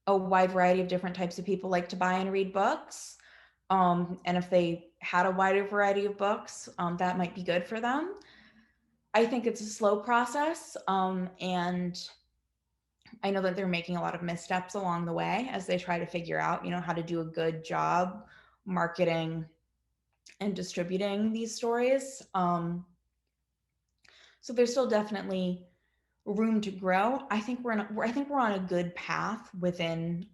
a wide variety of different types of people like to buy and read books. And if they had a wider variety of books, that might be good for them. I think it's a slow process. And I know that they're making a lot of missteps along the way as they try to figure out, how to do a good job marketing and distributing these stories. So there's still definitely room to grow. I think we're on a good path within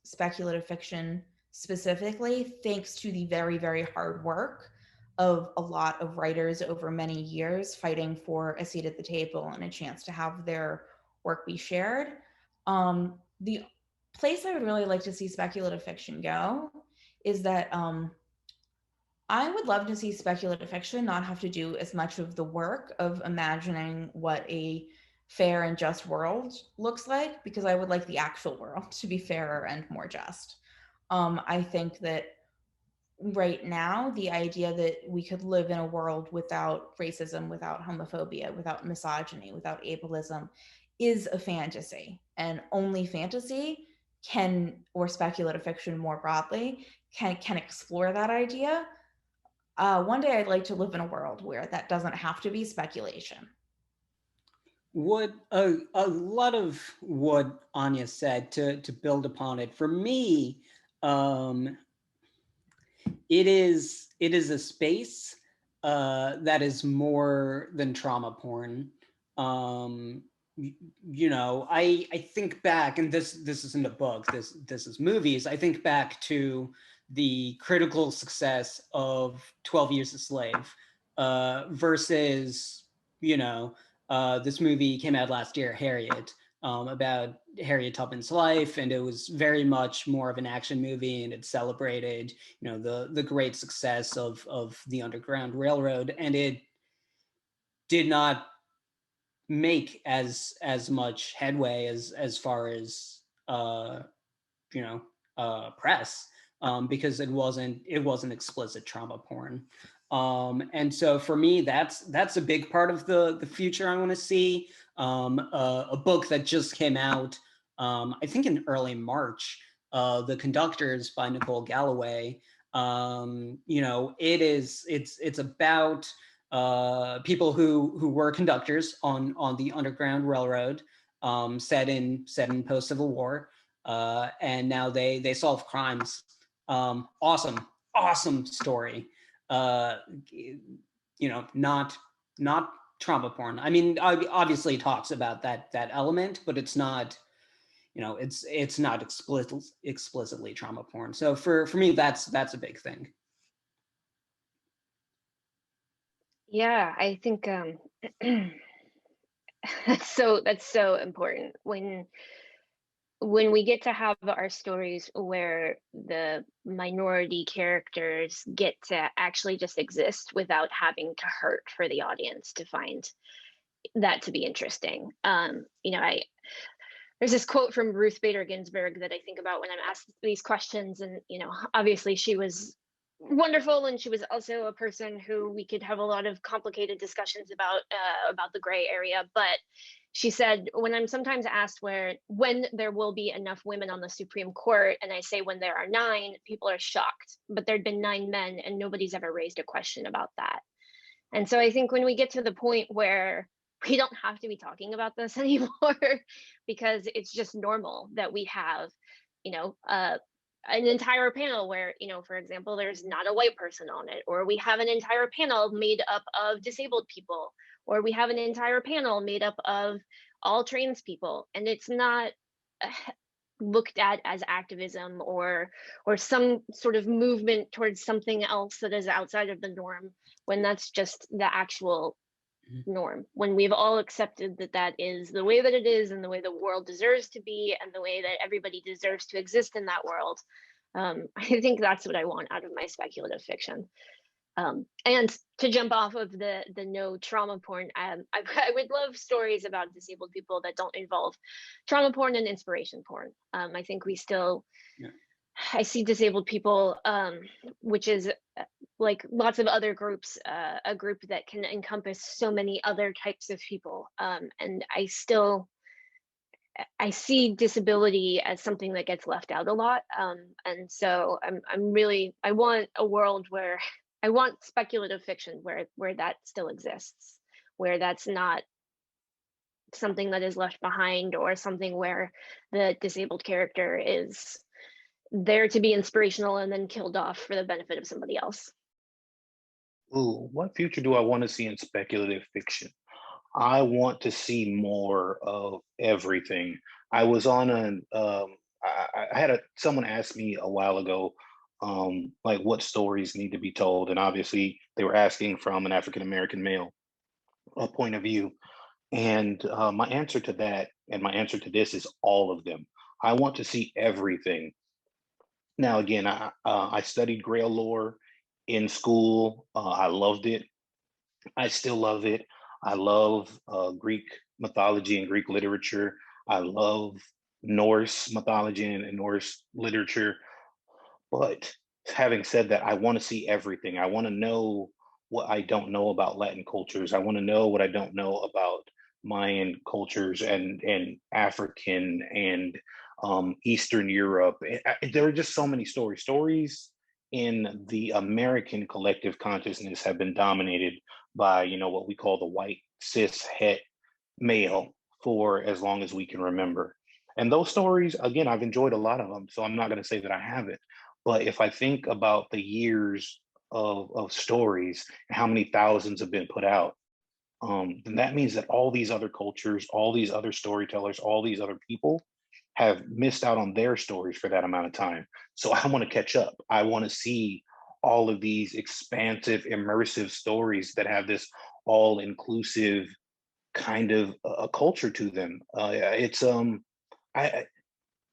speculative fiction specifically, thanks to the very, very hard work of a lot of writers over many years fighting for a seat at the table and a chance to have their work be shared. The place I would really like to see speculative fiction go is that I would love to see speculative fiction not have to do as much of the work of imagining what a fair and just world looks like, because I would like the actual world to be fairer and more just. I think that right now, the idea that we could live in a world without racism, without homophobia, without misogyny, without ableism is a fantasy, and only fantasy can, or speculative fiction more broadly, can explore that idea. One day I'd like to live in a world where that doesn't have to be speculation. What a lot of what Anya said, to build upon it, for me, it is a space that is more than trauma porn. You know, I think back, and this isn't a book, this is movies. I think back to the critical success of 12 Years a Slave versus, you know, this movie came out last year, Harriet, about Harriet Tubman's life, and it was very much more of an action movie, and it celebrated, you know, the great success of the Underground Railroad, and it did not make as much headway as far as you know, press, because it wasn't explicit trauma porn. And so for me, that's a big part of the future I want to see. A book that just came out, I think in early March, The Conductors by Nicole Galloway. You know, it's about people who were conductors on the Underground Railroad, set in post-Civil War, and now they solve crimes. Awesome story. You know, not trauma porn. I mean, obviously it talks about that element, but it's not, you know, it's not explicitly trauma porn. So for me, that's a big thing. Yeah, I think that's so important when we get to have our stories where the minority characters get to actually just exist without having to hurt for the audience to find that to be interesting. You know, there's this quote from Ruth Bader Ginsburg that I think about when I'm asked these questions, and you know, obviously she was wonderful, and she was also a person who we could have a lot of complicated discussions about the gray area. But she said, when I'm sometimes asked when there will be enough women on the Supreme Court, and I say when there are 9, people are shocked. But there'd been 9 men, and nobody's ever raised a question about that. And so I think when we get to the point where we don't have to be talking about this anymore, because it's just normal that we have, you know, an entire panel where, you know, for example, there's not a white person on it, or we have an entire panel made up of disabled people, or we have an entire panel made up of all trans people, and it's not looked at as activism or some sort of movement towards something else that is outside of the norm, when that's just the actual norm, when we've all accepted that that is the way that it is, and the way the world deserves to be, and the way that everybody deserves to exist in that world. I think that's what I want out of my speculative fiction. And to jump off of the no trauma porn, I would love stories about disabled people that don't involve trauma porn and inspiration porn. I think we still, yeah. I see disabled people, which is like lots of other groups, a group that can encompass so many other types of people. And I see disability as something that gets left out a lot. And so I want a world where I want speculative fiction where that still exists, where that's not something that is left behind, or something where the disabled character is there to be inspirational and then killed off for the benefit of somebody else. Ooh, what future do I want to see in speculative fiction? I want to see more of everything. I was on an I had someone ask me a while ago, like what stories need to be told, and obviously they were asking from an African American male point of view. And my answer to that, and my answer to this, is all of them. I want to see everything. Now, again, I studied Grail lore in school. I loved it. I still love it. I love Greek mythology and Greek literature. I love Norse mythology and Norse literature. But having said that, I want to see everything. I want to know what I don't know about Latin cultures. I want to know what I don't know about Mayan cultures and African and Eastern Europe. There are just so many stories. Stories in the American collective consciousness have been dominated by, what we call the white cis het male for as long as we can remember. And those stories, again, I've enjoyed a lot of them, so I'm not going to say that I haven't. But if I think about the years of stories, how many thousands have been put out, then that means that all these other cultures, all these other storytellers, all these other people have missed out on their stories for that amount of time. So I want to catch up. I want to see all of these expansive, immersive stories that have this all inclusive kind of a culture to them. I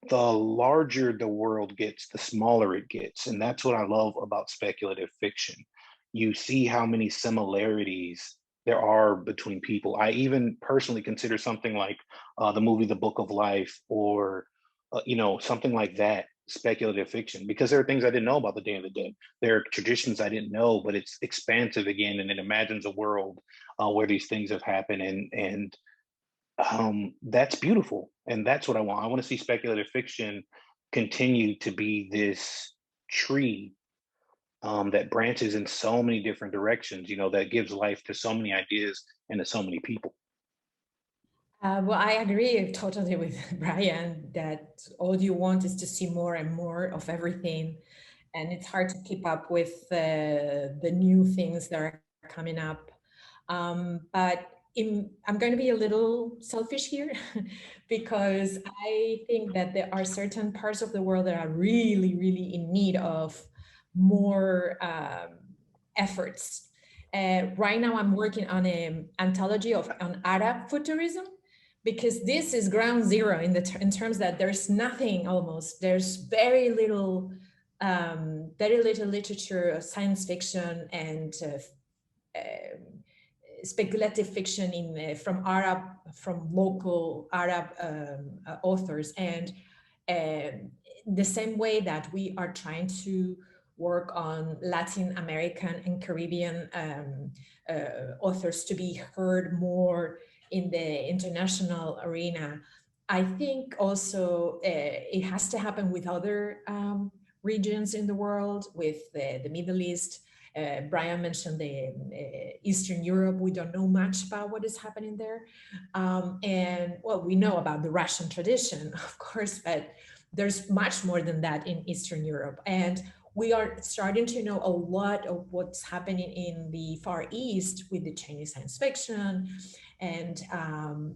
the larger the world gets, the smaller it gets. And that's what I love about speculative fiction. You see how many similarities there are between people. I even personally consider something like the movie The Book of Life, or, something like that, speculative fiction, because there are things I didn't know about the Day of the Dead. There are traditions I didn't know, but it's expansive again, and it imagines a world where these things have happened, and that's beautiful, and that's what I want. I want to see speculative fiction continue to be this tree that branches in so many different directions, that gives life to so many ideas and to so many people. Well, I agree totally with Brian that all you want is to see more and more of everything. And it's hard to keep up with the new things that are coming up. But I'm going to be a little selfish here because I think that there are certain parts of the world that are really, really in need of more efforts. Right now, I'm working on an anthology on Arab futurism, because this is ground zero in terms that there's nothing almost. There's very little literature, science fiction, and speculative fiction from local Arab authors, and the same way that we are trying to work on Latin American and Caribbean authors to be heard more in the international arena. I think also it has to happen with other regions in the world, with the Middle East. Brian mentioned the Eastern Europe. We don't know much about what is happening there. And well, we know about the Russian tradition, of course, but there's much more than that in Eastern Europe. And we are starting to know a lot of what's happening in the Far East with the Chinese science fiction and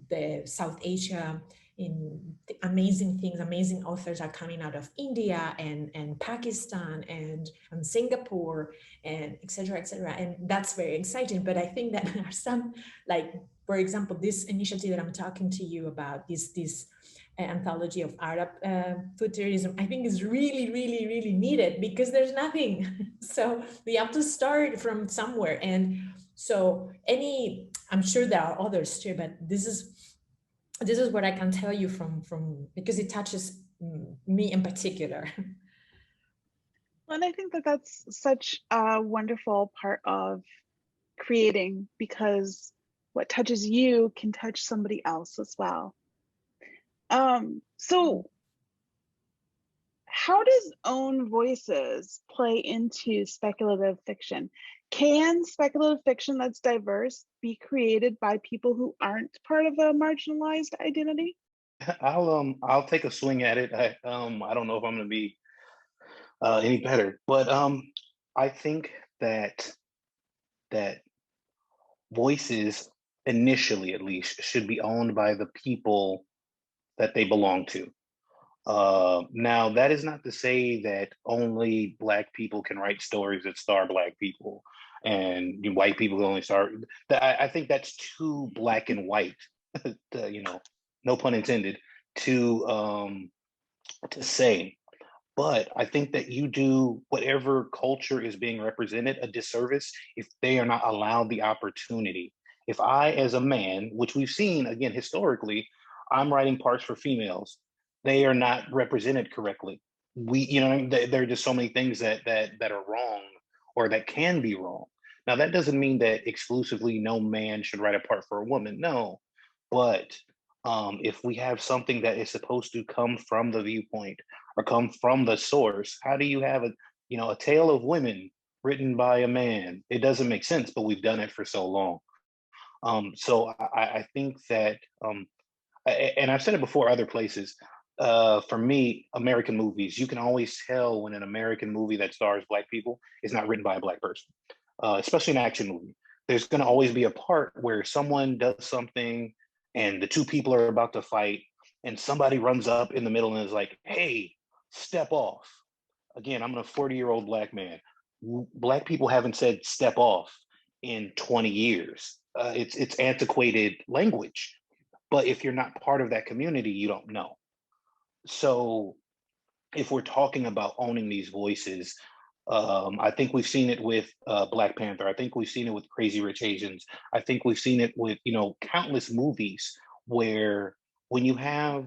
the South Asia. In amazing things, amazing authors are coming out of India and Pakistan and Singapore and et cetera, and that's very exciting. But I think that there are some, like, for example, this initiative that I'm talking to you about, this anthology of Arab futurism, I think is really, really, really needed because there's nothing. So we have to start from somewhere. And so I'm sure there are others too, but this is what I can tell you from because it touches me in particular. And I think that that's such a wonderful part of creating, because what touches you can touch somebody else as well. So how does own voices play into speculative fiction? Can speculative fiction that's diverse be created by people who aren't part of a marginalized identity? I'll take a swing at it. I don't know if I'm going to be any better, but I think that that voices, initially at least, should be owned by the people that they belong to. Now, that is not to say that only Black people can write stories that star Black people, and white people can only star. I think that's too black and white, no pun intended, to say. But I think that you do whatever culture is being represented a disservice if they are not allowed the opportunity. If I, as a man, which we've seen again historically, I'm writing parts for females, they are not represented correctly. There are just so many things that are wrong or that can be wrong. Now, that doesn't mean that exclusively no man should write a part for a woman. No, but if we have something that is supposed to come from the viewpoint or come from the source, how do you have a tale of women written by a man? It doesn't make sense, but we've done it for so long. So I think that, and I've said it before other places, for me, American movies, you can always tell when an American movie that stars Black people is not written by a Black person, especially an action movie. There's going to always be a part where someone does something and the two people are about to fight and somebody runs up in the middle and is like, hey, step off. Again, I'm a 40-year-old Black man. Black people haven't said step off in 20 years. It's antiquated language. But if you're not part of that community, you don't know. So if we're talking about owning these voices, I think we've seen it with Black Panther. I think we've seen it with Crazy Rich Asians. I think we've seen it with, countless movies where when you have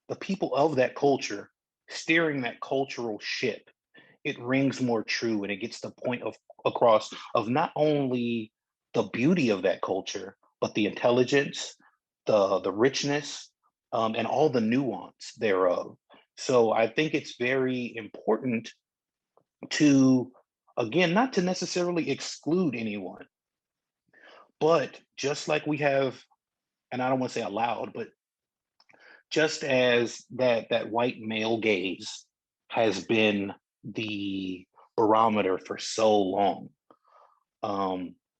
the people of that culture steering that cultural ship, it rings more true and it gets the point across of not only the beauty of that culture, but the intelligence, the richness, and all the nuance thereof. So I think it's very important to, again, not to necessarily exclude anyone, but just like we have, and I don't want to say allowed, but just as that white male gaze has been the barometer for so long,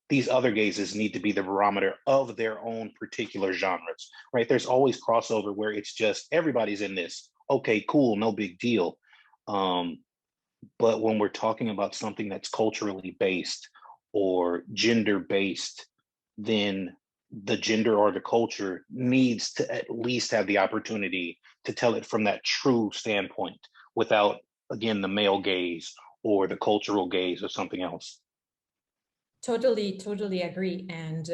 these other gazes need to be the barometer of their own particular genres, right? There's always crossover where it's just everybody's in this. Okay, cool, no big deal. But when we're talking about something that's culturally based or gender based, then the gender or the culture needs to at least have the opportunity to tell it from that true standpoint without, again, the male gaze or the cultural gaze or something else. Totally agree. And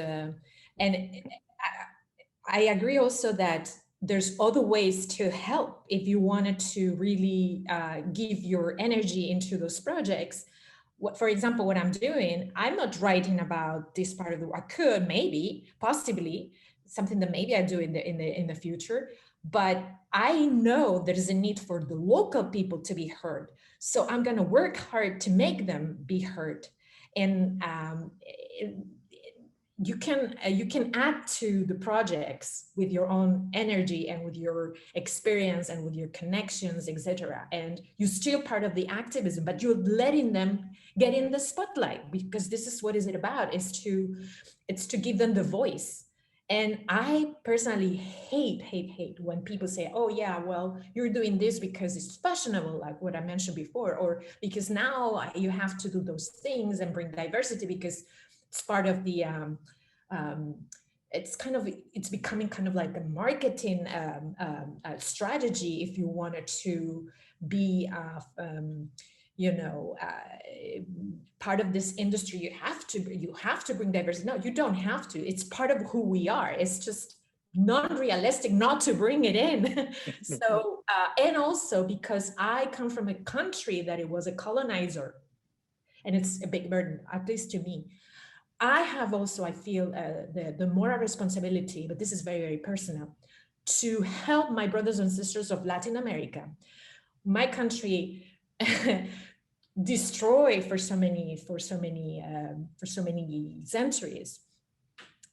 I agree also that there's other ways to help if you wanted to really give your energy into those projects. For example, what I'm doing, I'm not writing about this part of the. I could maybe, possibly, something that maybe I do in the future. But I know there is a need for the local people to be heard. So I'm going to work hard to make them be heard. And you can add to the projects with your own energy and with your experience and with your connections, etc. And you're still part of the activism, but you're letting them get in the spotlight, because this is what is it about, it's to give them the voice. And I personally hate when people say, oh yeah, well, you're doing this because it's fashionable, like what I mentioned before, or because now you have to do those things and bring diversity because it's part of the, it's becoming kind of like a marketing strategy. If you wanted to be, part of this industry, you have to bring diversity. No, you don't have to. It's part of who we are. It's just non-realistic not to bring it in. So, and also because I come from a country that it was a colonizer, and it's a big burden, at least to me. I have also, I feel the moral responsibility, but this is very, very personal, to help my brothers and sisters of Latin America. My country destroyed for so many centuries.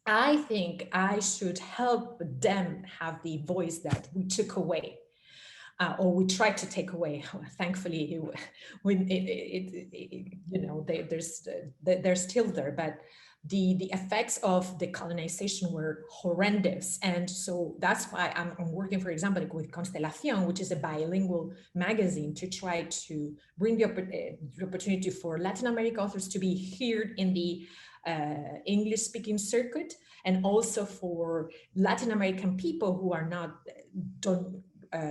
I think I should help them have the voice that we took away. or we try to take away. Thankfully, they're still there, but the effects of the colonization were horrendous. And so that's why I'm working, for example, with Constelación, which is a bilingual magazine, to try to bring the opportunity for Latin American authors to be heard in the English speaking circuit, and also for Latin American people who are don't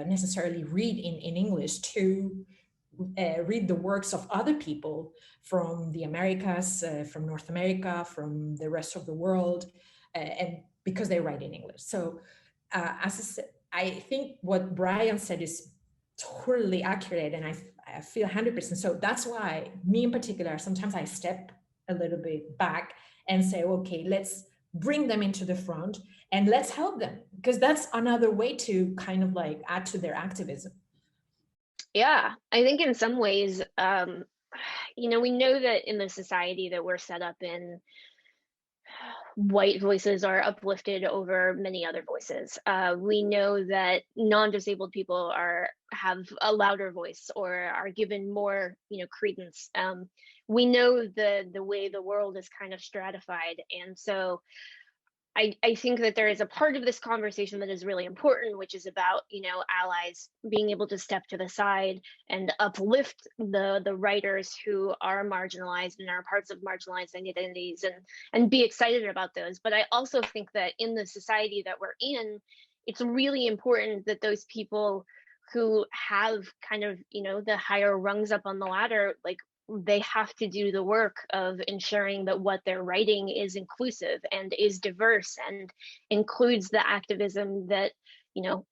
necessarily read in English to read the works of other people from the Americas, from North America, from the rest of the world, and because they write in English. So as I said, I think what Brian said is totally accurate, and I feel 100%. So that's why me in particular, sometimes I step a little bit back and say, okay, let's bring them into the front and let's help them, because that's another way to kind of like add to their activism. Yeah, I think in some ways, we know that in the society that we're set up in, white voices are uplifted over many other voices. We know that non-disabled people have a louder voice or are given more, credence. We know the way the world is kind of stratified, and so I think that there is a part of this conversation that is really important, which is about, allies being able to step to the side and uplift the writers who are marginalized and are parts of marginalized identities, and be excited about those. But I also think that in the society that we're in, it's really important that those people who have kind of, the higher rungs up on the ladder, like, they have to do the work of ensuring that what they're writing is inclusive and is diverse and includes the activism that,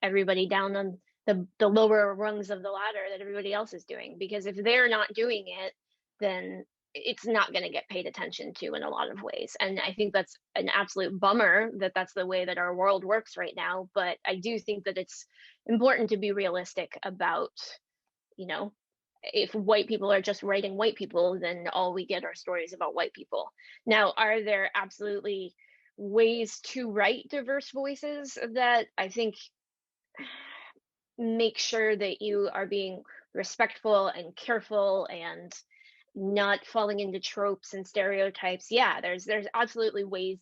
everybody down on the lower rungs of the ladder, that everybody else is doing. Because if they're not doing it, then it's not going to get paid attention to in a lot of ways. And I think that's an absolute bummer that that's the way that our world works right now. But I do think that it's important to be realistic about, if white people are just writing white people, then all we get are stories about white people. Now, are there absolutely ways to write diverse voices that I think make sure that you are being respectful and careful and not falling into tropes and stereotypes? Yeah, there's absolutely ways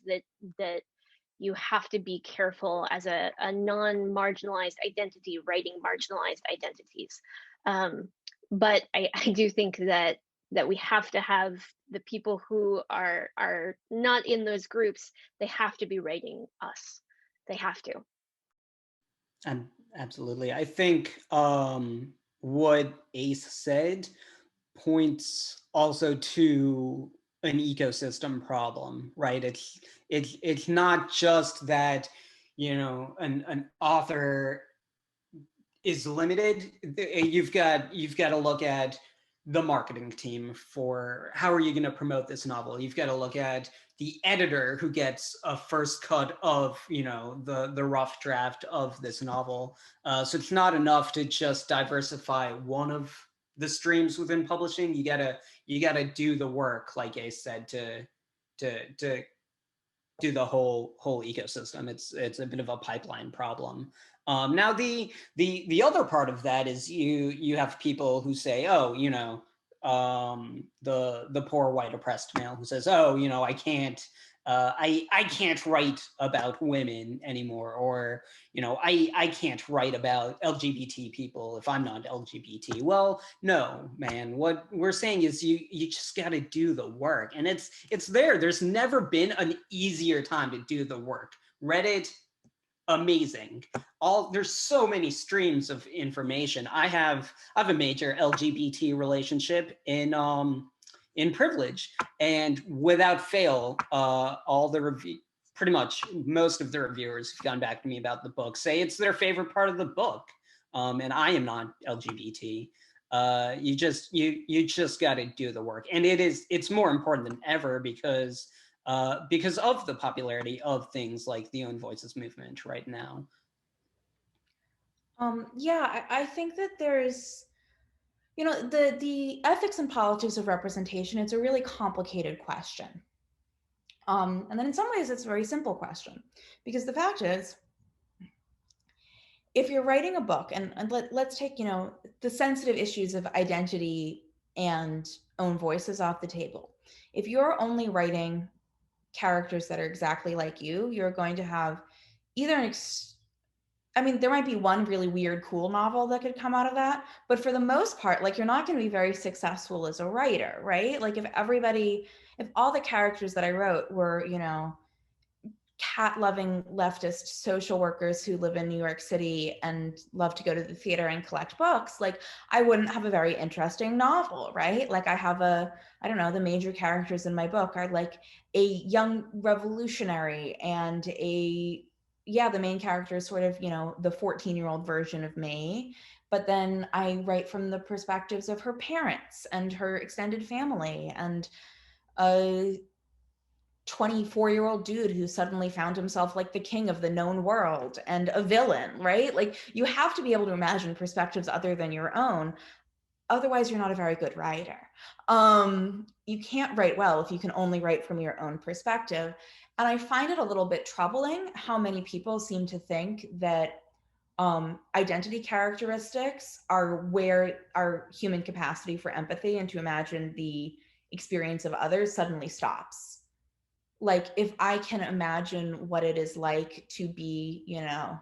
that you have to be careful as a non-marginalized identity writing marginalized identities. But I do think that we have to have the people who are not in those groups, they have to be writing us. They have to. Absolutely. I think what Ace said points also to an ecosystem problem, right? It's not just that, an author is limited. You've got to look at the marketing team for how are you going to promote this novel. You've got to look at the editor who gets a first cut of the rough draft of this novel. So it's not enough to just diversify one of the streams within publishing. You gotta do the work, like Ace said, to do the whole ecosystem. It's a bit of a pipeline problem. Now the other part of that is you have people who say, oh, the poor white oppressed male who says, oh, I can't write about women anymore, or I can't write about LGBT people if I'm not LGBT. Well, no, man. What we're saying is you just got to do the work, and it's there. There's never been an easier time to do the work. Reddit, amazing. There's so many streams of information. I have a major LGBT relationship in Privilege, and without fail, pretty much most of the reviewers who've gone back to me about the book say it's their favorite part of the book. And I am not LGBT. You just got to do the work, and it's more important than ever because of the popularity of things like the Own Voices movement right now. Yeah, I think that there's, the ethics and politics of representation, it's a really complicated question. And then in some ways it's a very simple question, because the fact is, if you're writing a book, and let's take, you know, the sensitive issues of identity and own voices off the table. If you're only writing characters that are exactly like you, you're going to have either I mean, there might be one really weird, cool novel that could come out of that, but for the most part, like, you're not going to be very successful as a writer, right? Like, if all the characters that I wrote were, you know, cat-loving leftist social workers who live in New York City and love to go to the theater and collect books, like, I wouldn't have a very interesting novel, right? Like, I don't know, the major characters in my book are like a young revolutionary and the main character is sort of, you know, the 14-year-old version of me. But then I write from the perspectives of her parents and her extended family and 24-year-old dude who suddenly found himself like the king of the known world and a villain, right? Like, you have to be able to imagine perspectives other than your own. Otherwise, you're not a very good writer. You can't write well if you can only write from your own perspective. And I find it a little bit troubling how many people seem to think that identity characteristics are where our human capacity for empathy and to imagine the experience of others suddenly stops. Like, if I can imagine what it is like to be, you know,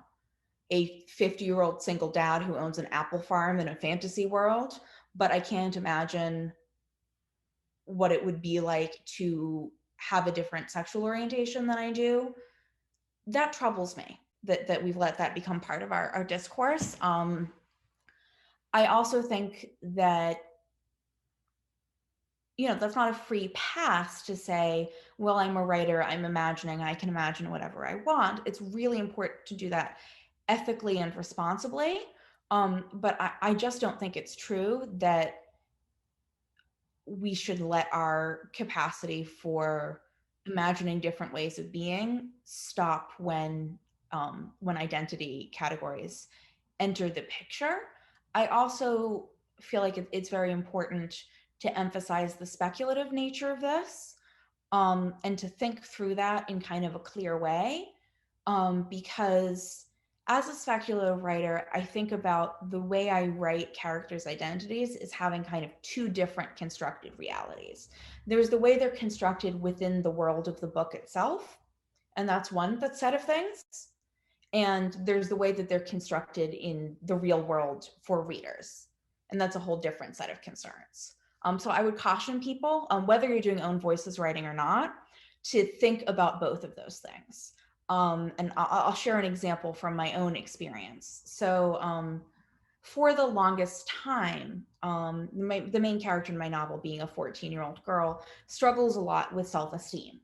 a 50-year-old single dad who owns an apple farm in a fantasy world, but I can't imagine what it would be like to have a different sexual orientation than I do, that troubles me, that we've let that become part of our discourse. I also think that, you know, that's not a free pass to say, well, I'm a writer, I'm imagining, I can imagine whatever I want. It's really important to do that ethically and responsibly. But I just don't think it's true that we should let our capacity for imagining different ways of being stop when identity categories enter the picture. I also feel like it's very important to emphasize the speculative nature of this, and to think through that in kind of a clear way, because as a speculative writer, I think about the way I write characters' identities is having kind of two different constructed realities. There's the way they're constructed within the world of the book itself, and that's one set of things. And there's the way that they're constructed in the real world for readers, and that's a whole different set of concerns. So I would caution people, whether you're doing own voices writing or not, to think about both of those things. And I'll share an example from my own experience. So for the longest time, the main character in my novel, being a 14-year-old girl, struggles a lot with self-esteem.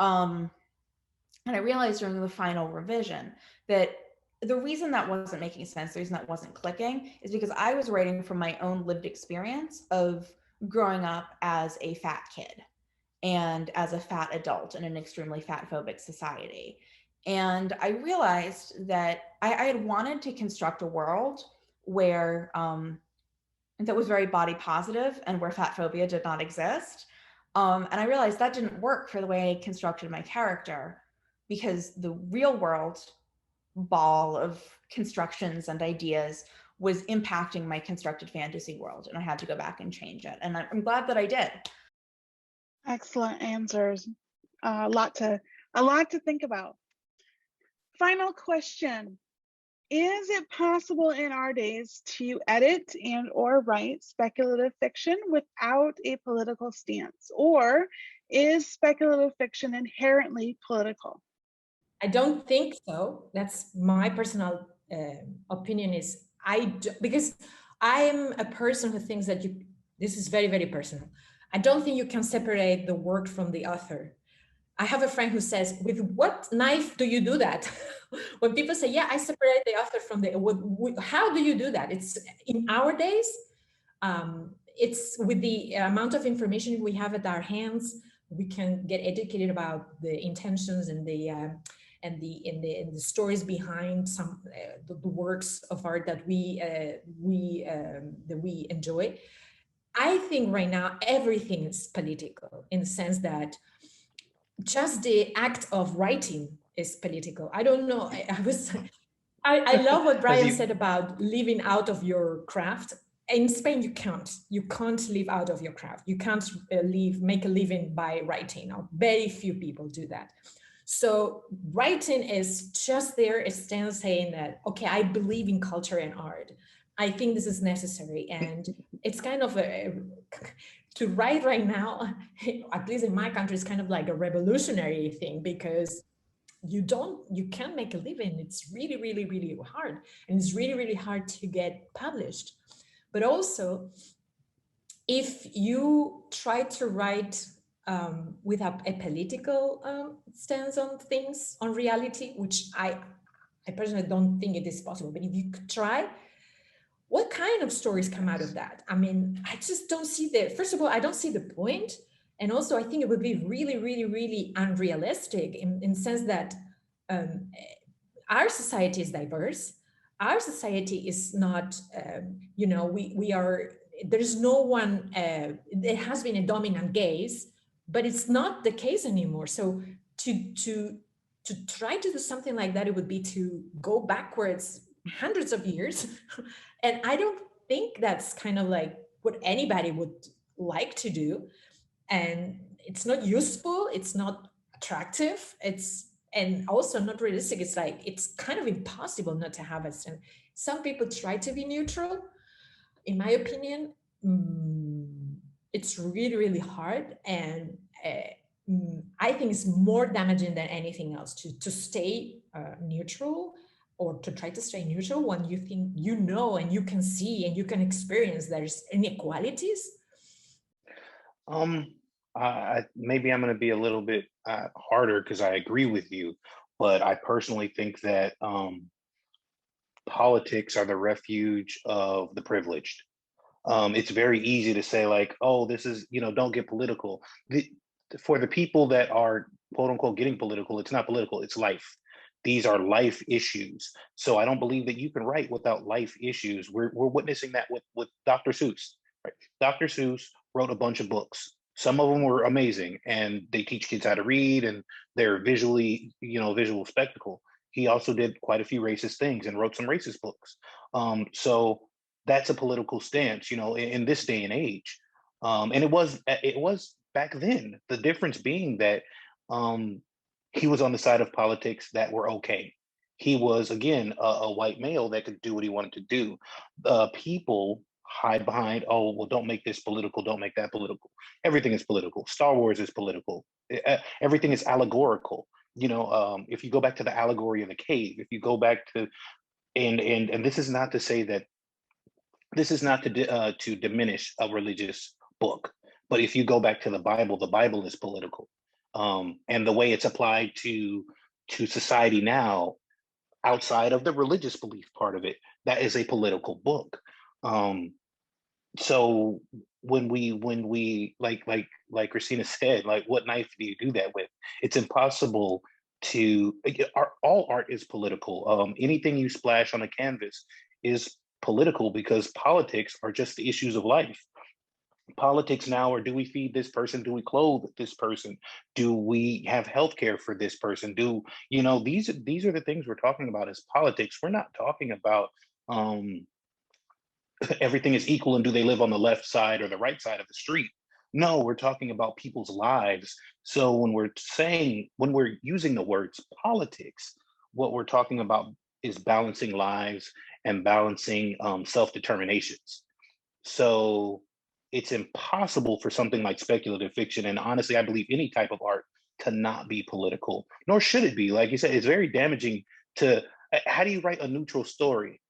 And I realized during the final revision that the reason that wasn't making sense, the reason that wasn't clicking, is because I was writing from my own lived experience of growing up as a fat kid and as a fat adult in an extremely fat phobic society. And I realized that I had wanted to construct a world where that was very body positive and where fat phobia did not exist. And I realized that didn't work for the way I constructed my character, because the real world ball of constructions and ideas was impacting my constructed fantasy world, and I had to go back and change it. And I'm glad that I did. Excellent answers. A lot to think about. Final question. Is it possible in our days to edit and or write speculative fiction without a political stance? Or is speculative fiction inherently political? I don't think so. That's my personal opinion. Is because I'm a person who thinks that this is very, very personal. I don't think you can separate the work from the author. I have a friend who says, with what knife do you do that? When people say, yeah, I separate the author from how do you do that? It's in our days, it's with the amount of information we have at our hands, we can get educated about the intentions and the stories behind some the works of art that we enjoy. I think right now everything is political, in the sense that just the act of writing is political. I don't know. I love what Brian you- said about living out of your craft. In Spain, you can't live out of your craft. You can't make a living by writing. Or very few people do that. So writing is just there. It stands saying that, okay, I believe in culture and art. I think this is necessary. And it's kind of to write right now, at least in my country, it's kind of like a revolutionary thing, because you can't make a living. It's really, really, really hard. And it's really, really hard to get published. But also, if you try to write with a political stance on things, on reality, which I personally don't think it is possible, but if you could try, what kind of stories come out of that? I mean, I just don't see first of all, I don't see the point. And also, I think it would be really, really, really unrealistic in the sense that our society is diverse. Our society is not, we are, there's no one, there has been a dominant gaze, but it's not the case anymore. So to try to do something like that, it would be to go backwards hundreds of years. And I don't think that's kind of like what anybody would like to do. And it's not useful, it's not attractive, and also not realistic. It's like, it's kind of impossible not to have it. And some people try to be neutral. In my opinion, it's really, really hard. And I think it's more damaging than anything else to stay neutral, or to try to stay neutral when you think, and you can see and you can experience there's inequalities. Maybe I'm going to be a little bit harder because I agree with you, but I personally think that politics are the refuge of the privileged. It's very easy to say like, oh, this is, don't get political. For the people that are quote unquote getting political, it's not political, it's life. These are life issues. So I don't believe that you can write without life issues. We're witnessing that with Dr. Seuss. Right? Dr. Seuss wrote a bunch of books. Some of them were amazing and they teach kids how to read and they're visually, visual spectacle. He also did quite a few racist things and wrote some racist books. So that's a political stance, in this day and age. And it was back then. The difference being that he was on the side of politics that were okay. He was, again, a white male that could do what he wanted to do. People hide behind, oh, well, don't make this political, don't make that political. Everything is political. Star Wars is political. Everything is allegorical. If you go back to the allegory of the cave, if you go back to, and this is not to say that, this is not to diminish a religious book, but if you go back to the Bible is political. And the way it's applied to society now, outside of the religious belief part of it, that is a political book. So when we like Cristina said, like, what knife do you do that with? It's impossible to. All art is political. Anything you splash on a canvas is political because politics are just the issues of life. Politics now are, do we feed this person? Do we clothe this person? Do we have healthcare for this person? These are the things we're talking about as politics. We're not talking about everything is equal and do they live on the left side or the right side of the street? No, we're talking about people's lives. So when we're using the words politics, what we're talking about is balancing lives and balancing self-determinations. So it's impossible for something like speculative fiction, and honestly, I believe any type of art, to not be political, nor should it be. Like you said, it's very damaging to, how do you write a neutral story?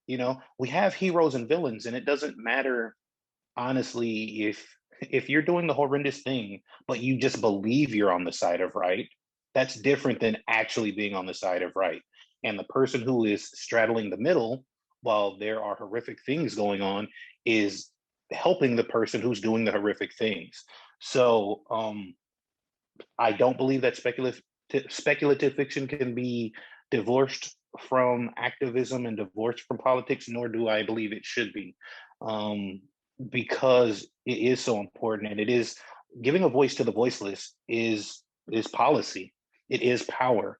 We have heroes and villains, and it doesn't matter, honestly, if you're doing the horrendous thing, but you just believe you're on the side of right, that's different than actually being on the side of right. And the person who is straddling the middle, while there are horrific things going on, is helping the person who's doing the horrific things. So I don't believe that speculative fiction can be divorced from activism and divorced from politics, nor do I believe it should be, because it is so important, and it is giving a voice to the voiceless is policy. It is power.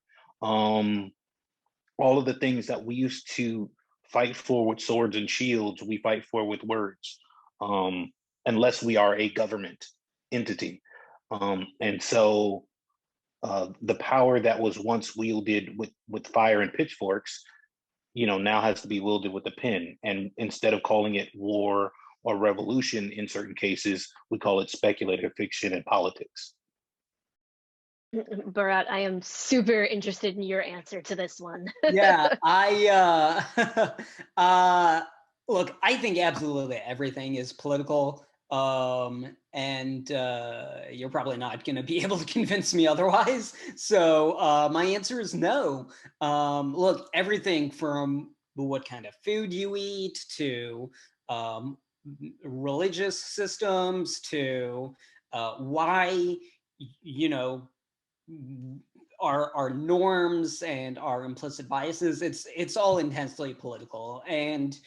all of the things that we used to fight for with swords and shields, we fight for with words, unless we are a government entity. And so the power that was once wielded with fire and pitchforks, now has to be wielded with a pen. And instead of calling it war or revolution in certain cases, we call it speculative fiction and politics. Bharat, I am super interested in your answer to this one. Yeah, look, I think absolutely everything is political. And you're probably not going to be able to convince me otherwise. So my answer is no. Look, everything from what kind of food you eat to religious systems to why, our norms and our implicit biases, it's all intensely political. And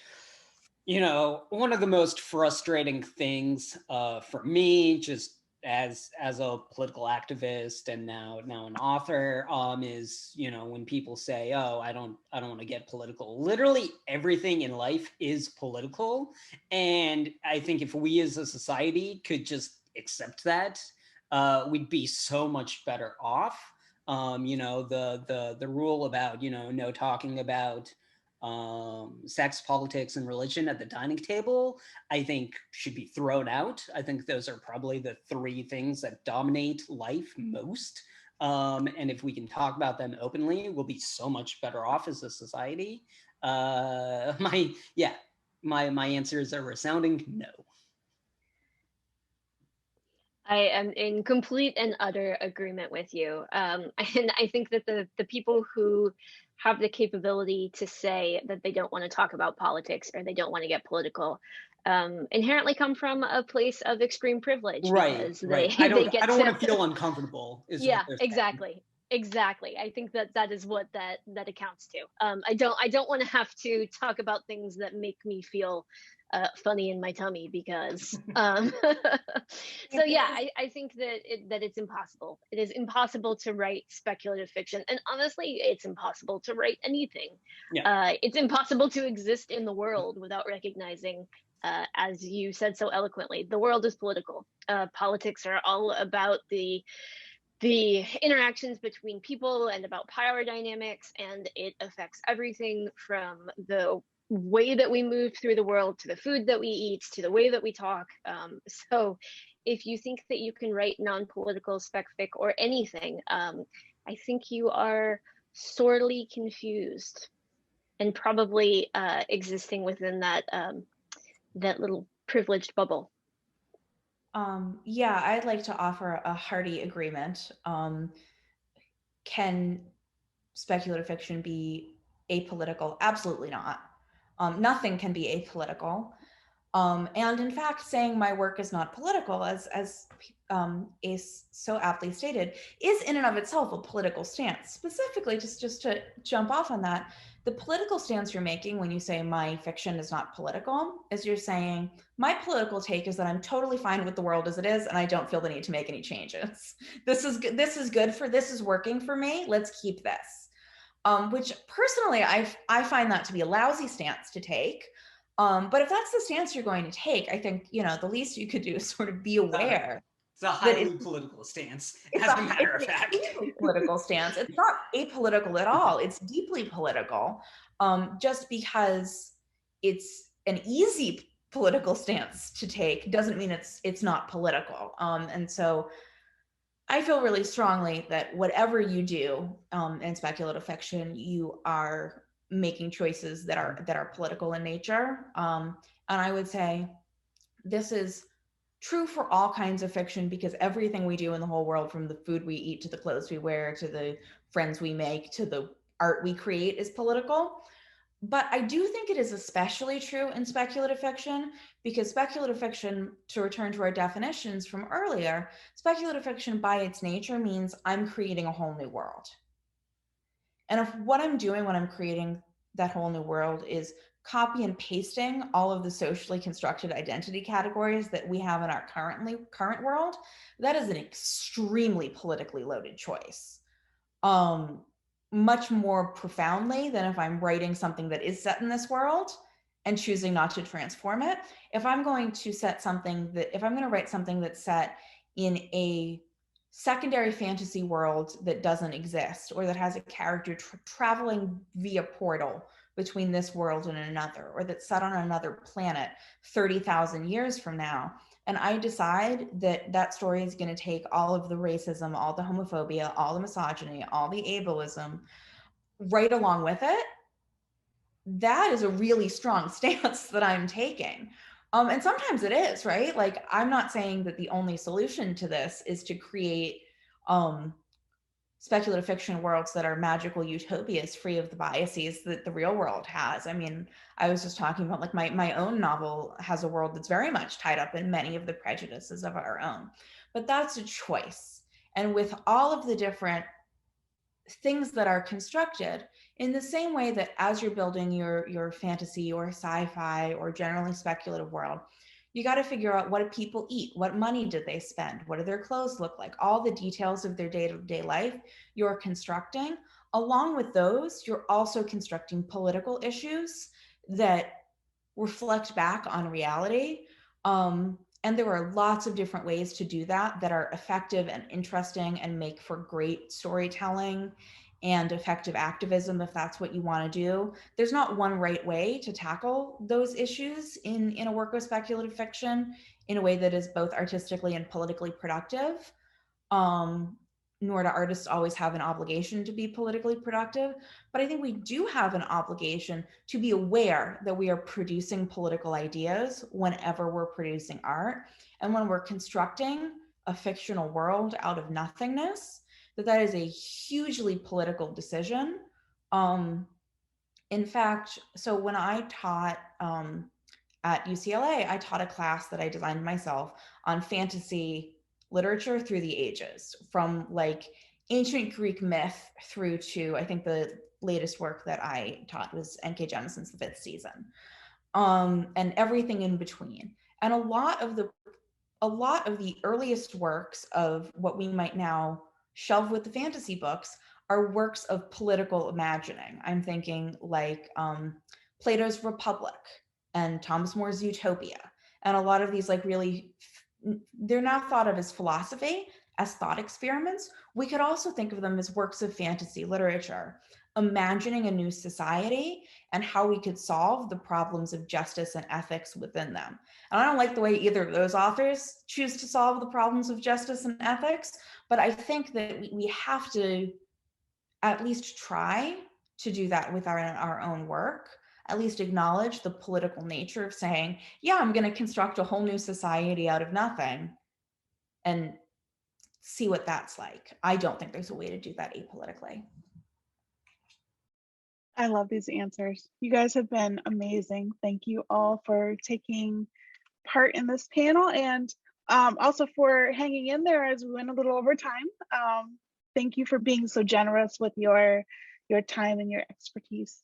one of the most frustrating things for me, just as a political activist and now an author, is when people say, "Oh, I don't want to get political." Literally everything in life is political, and I think if we as a society could just accept that, we'd be so much better off. The rule about no talking about sex, politics, and religion at the dining table, I think should be thrown out. I think those are probably the three things that dominate life most. And if we can talk about them openly, we'll be so much better off as a society. My answer is a resounding no. I am in complete and utter agreement with you. And I think that the people who have the capability to say that they don't want to talk about politics or they don't want to get political inherently come from a place of extreme privilege. Right. I don't want to feel uncomfortable. Yeah, exactly. Exactly. I think that is what that accounts to. I don't want to have to talk about things that make me feel funny in my tummy because so yeah, I think that it's impossible. It is impossible to write speculative fiction, and honestly it's impossible to write anything. It's impossible to exist in the world without recognizing, as you said so eloquently, the world is political. Politics are all about the interactions between people and about power dynamics, and it affects everything from the way that we move through the world to the food that we eat to the way that we talk. So if you think that you can write non-political spec fic or anything, I think you are sorely confused and probably existing within that little privileged bubble. Yeah, I'd like to offer a hearty agreement. Can speculative fiction be apolitical? Absolutely not. Nothing can be apolitical. And in fact, saying my work is not political, as Ace so aptly stated, is in and of itself a political stance. Specifically, just to jump off on that, the political stance you're making when you say my fiction is not political is you're saying my political take is that I'm totally fine with the world as it is, and I don't feel the need to make any changes. This is working for me. Let's keep this. Which personally, I find that to be a lousy stance to take. But if that's the stance you're going to take, I think, the least you could do is sort of be aware. It's a highly political stance, as a matter of fact. It's a deeply political stance. It's not apolitical at all. It's deeply political. Just because it's an easy political stance to take doesn't mean it's not political. And so I feel really strongly that whatever you do in speculative fiction, you are making choices that are political in nature. And I would say this is true for all kinds of fiction, because everything we do in the whole world, from the food we eat to the clothes we wear to the friends we make to the art we create, is political. But I do think it is especially true in speculative fiction, because speculative fiction, to return to our definitions from earlier, speculative fiction by its nature means I'm creating a whole new world. And if what I'm doing when I'm creating that whole new world is copy and pasting all of the socially constructed identity categories that we have in our current world, that is an extremely politically loaded choice. much more profoundly than if I'm writing something that is set in this world and choosing not to transform it. If I'm going to write something that's set in a secondary fantasy world that doesn't exist, or that has a character traveling via portal between this world and another, or that's set on another planet 30,000 years from now, and I decide that that story is going to take all of the racism, all the homophobia, all the misogyny, all the ableism right along with it, that is a really strong stance that I'm taking. And sometimes it is, right? Like, I'm not saying that the only solution to this is to create speculative fiction worlds that are magical utopias free of the biases that the real world has. I mean, I was just talking about, like, my own novel has a world that's very much tied up in many of the prejudices of our own, but that's a choice. And with all of the different things that are constructed, in the same way that as you're building your fantasy or sci-fi or generally speculative world, you got to figure out, what do people eat? What money did they spend? What do their clothes look like? All the details of their day-to-day life you're constructing. Along with those, you're also constructing political issues that reflect back on reality. And there are lots of different ways to do that that are effective and interesting and make for great storytelling and effective activism, if that's what you want to do. There's not one right way to tackle those issues in a work of speculative fiction in a way that is both artistically and politically productive. Nor do artists always have an obligation to be politically productive, but I think we do have an obligation to be aware that we are producing political ideas whenever we're producing art, and when we're constructing a fictional world out of nothingness, that is a hugely political decision. In fact, so when I taught at UCLA, I taught a class that I designed myself on fantasy literature through the ages, from like ancient Greek myth through to, I think the latest work that I taught was N.K. Jemisin's The Fifth Season, and everything in between. And a lot of the earliest works of what we might now shelve with the fantasy books are works of political imagining. I'm thinking like Plato's Republic and Thomas More's Utopia. And a lot of these, like, really, they're now thought of as philosophy, as thought experiments. We could also think of them as works of fantasy literature, imagining a new society and how we could solve the problems of justice and ethics within them. And I don't like the way either of those authors choose to solve the problems of justice and ethics, but I think that we have to at least try to do that with our own work, at least acknowledge the political nature of saying, yeah, I'm going to construct a whole new society out of nothing, and see what that's like. I don't think there's a way to do that apolitically. I love these answers. You guys have been amazing. Thank you all for taking part in this panel, and also for hanging in there as we went a little over time. Thank you for being so generous with your time and your expertise.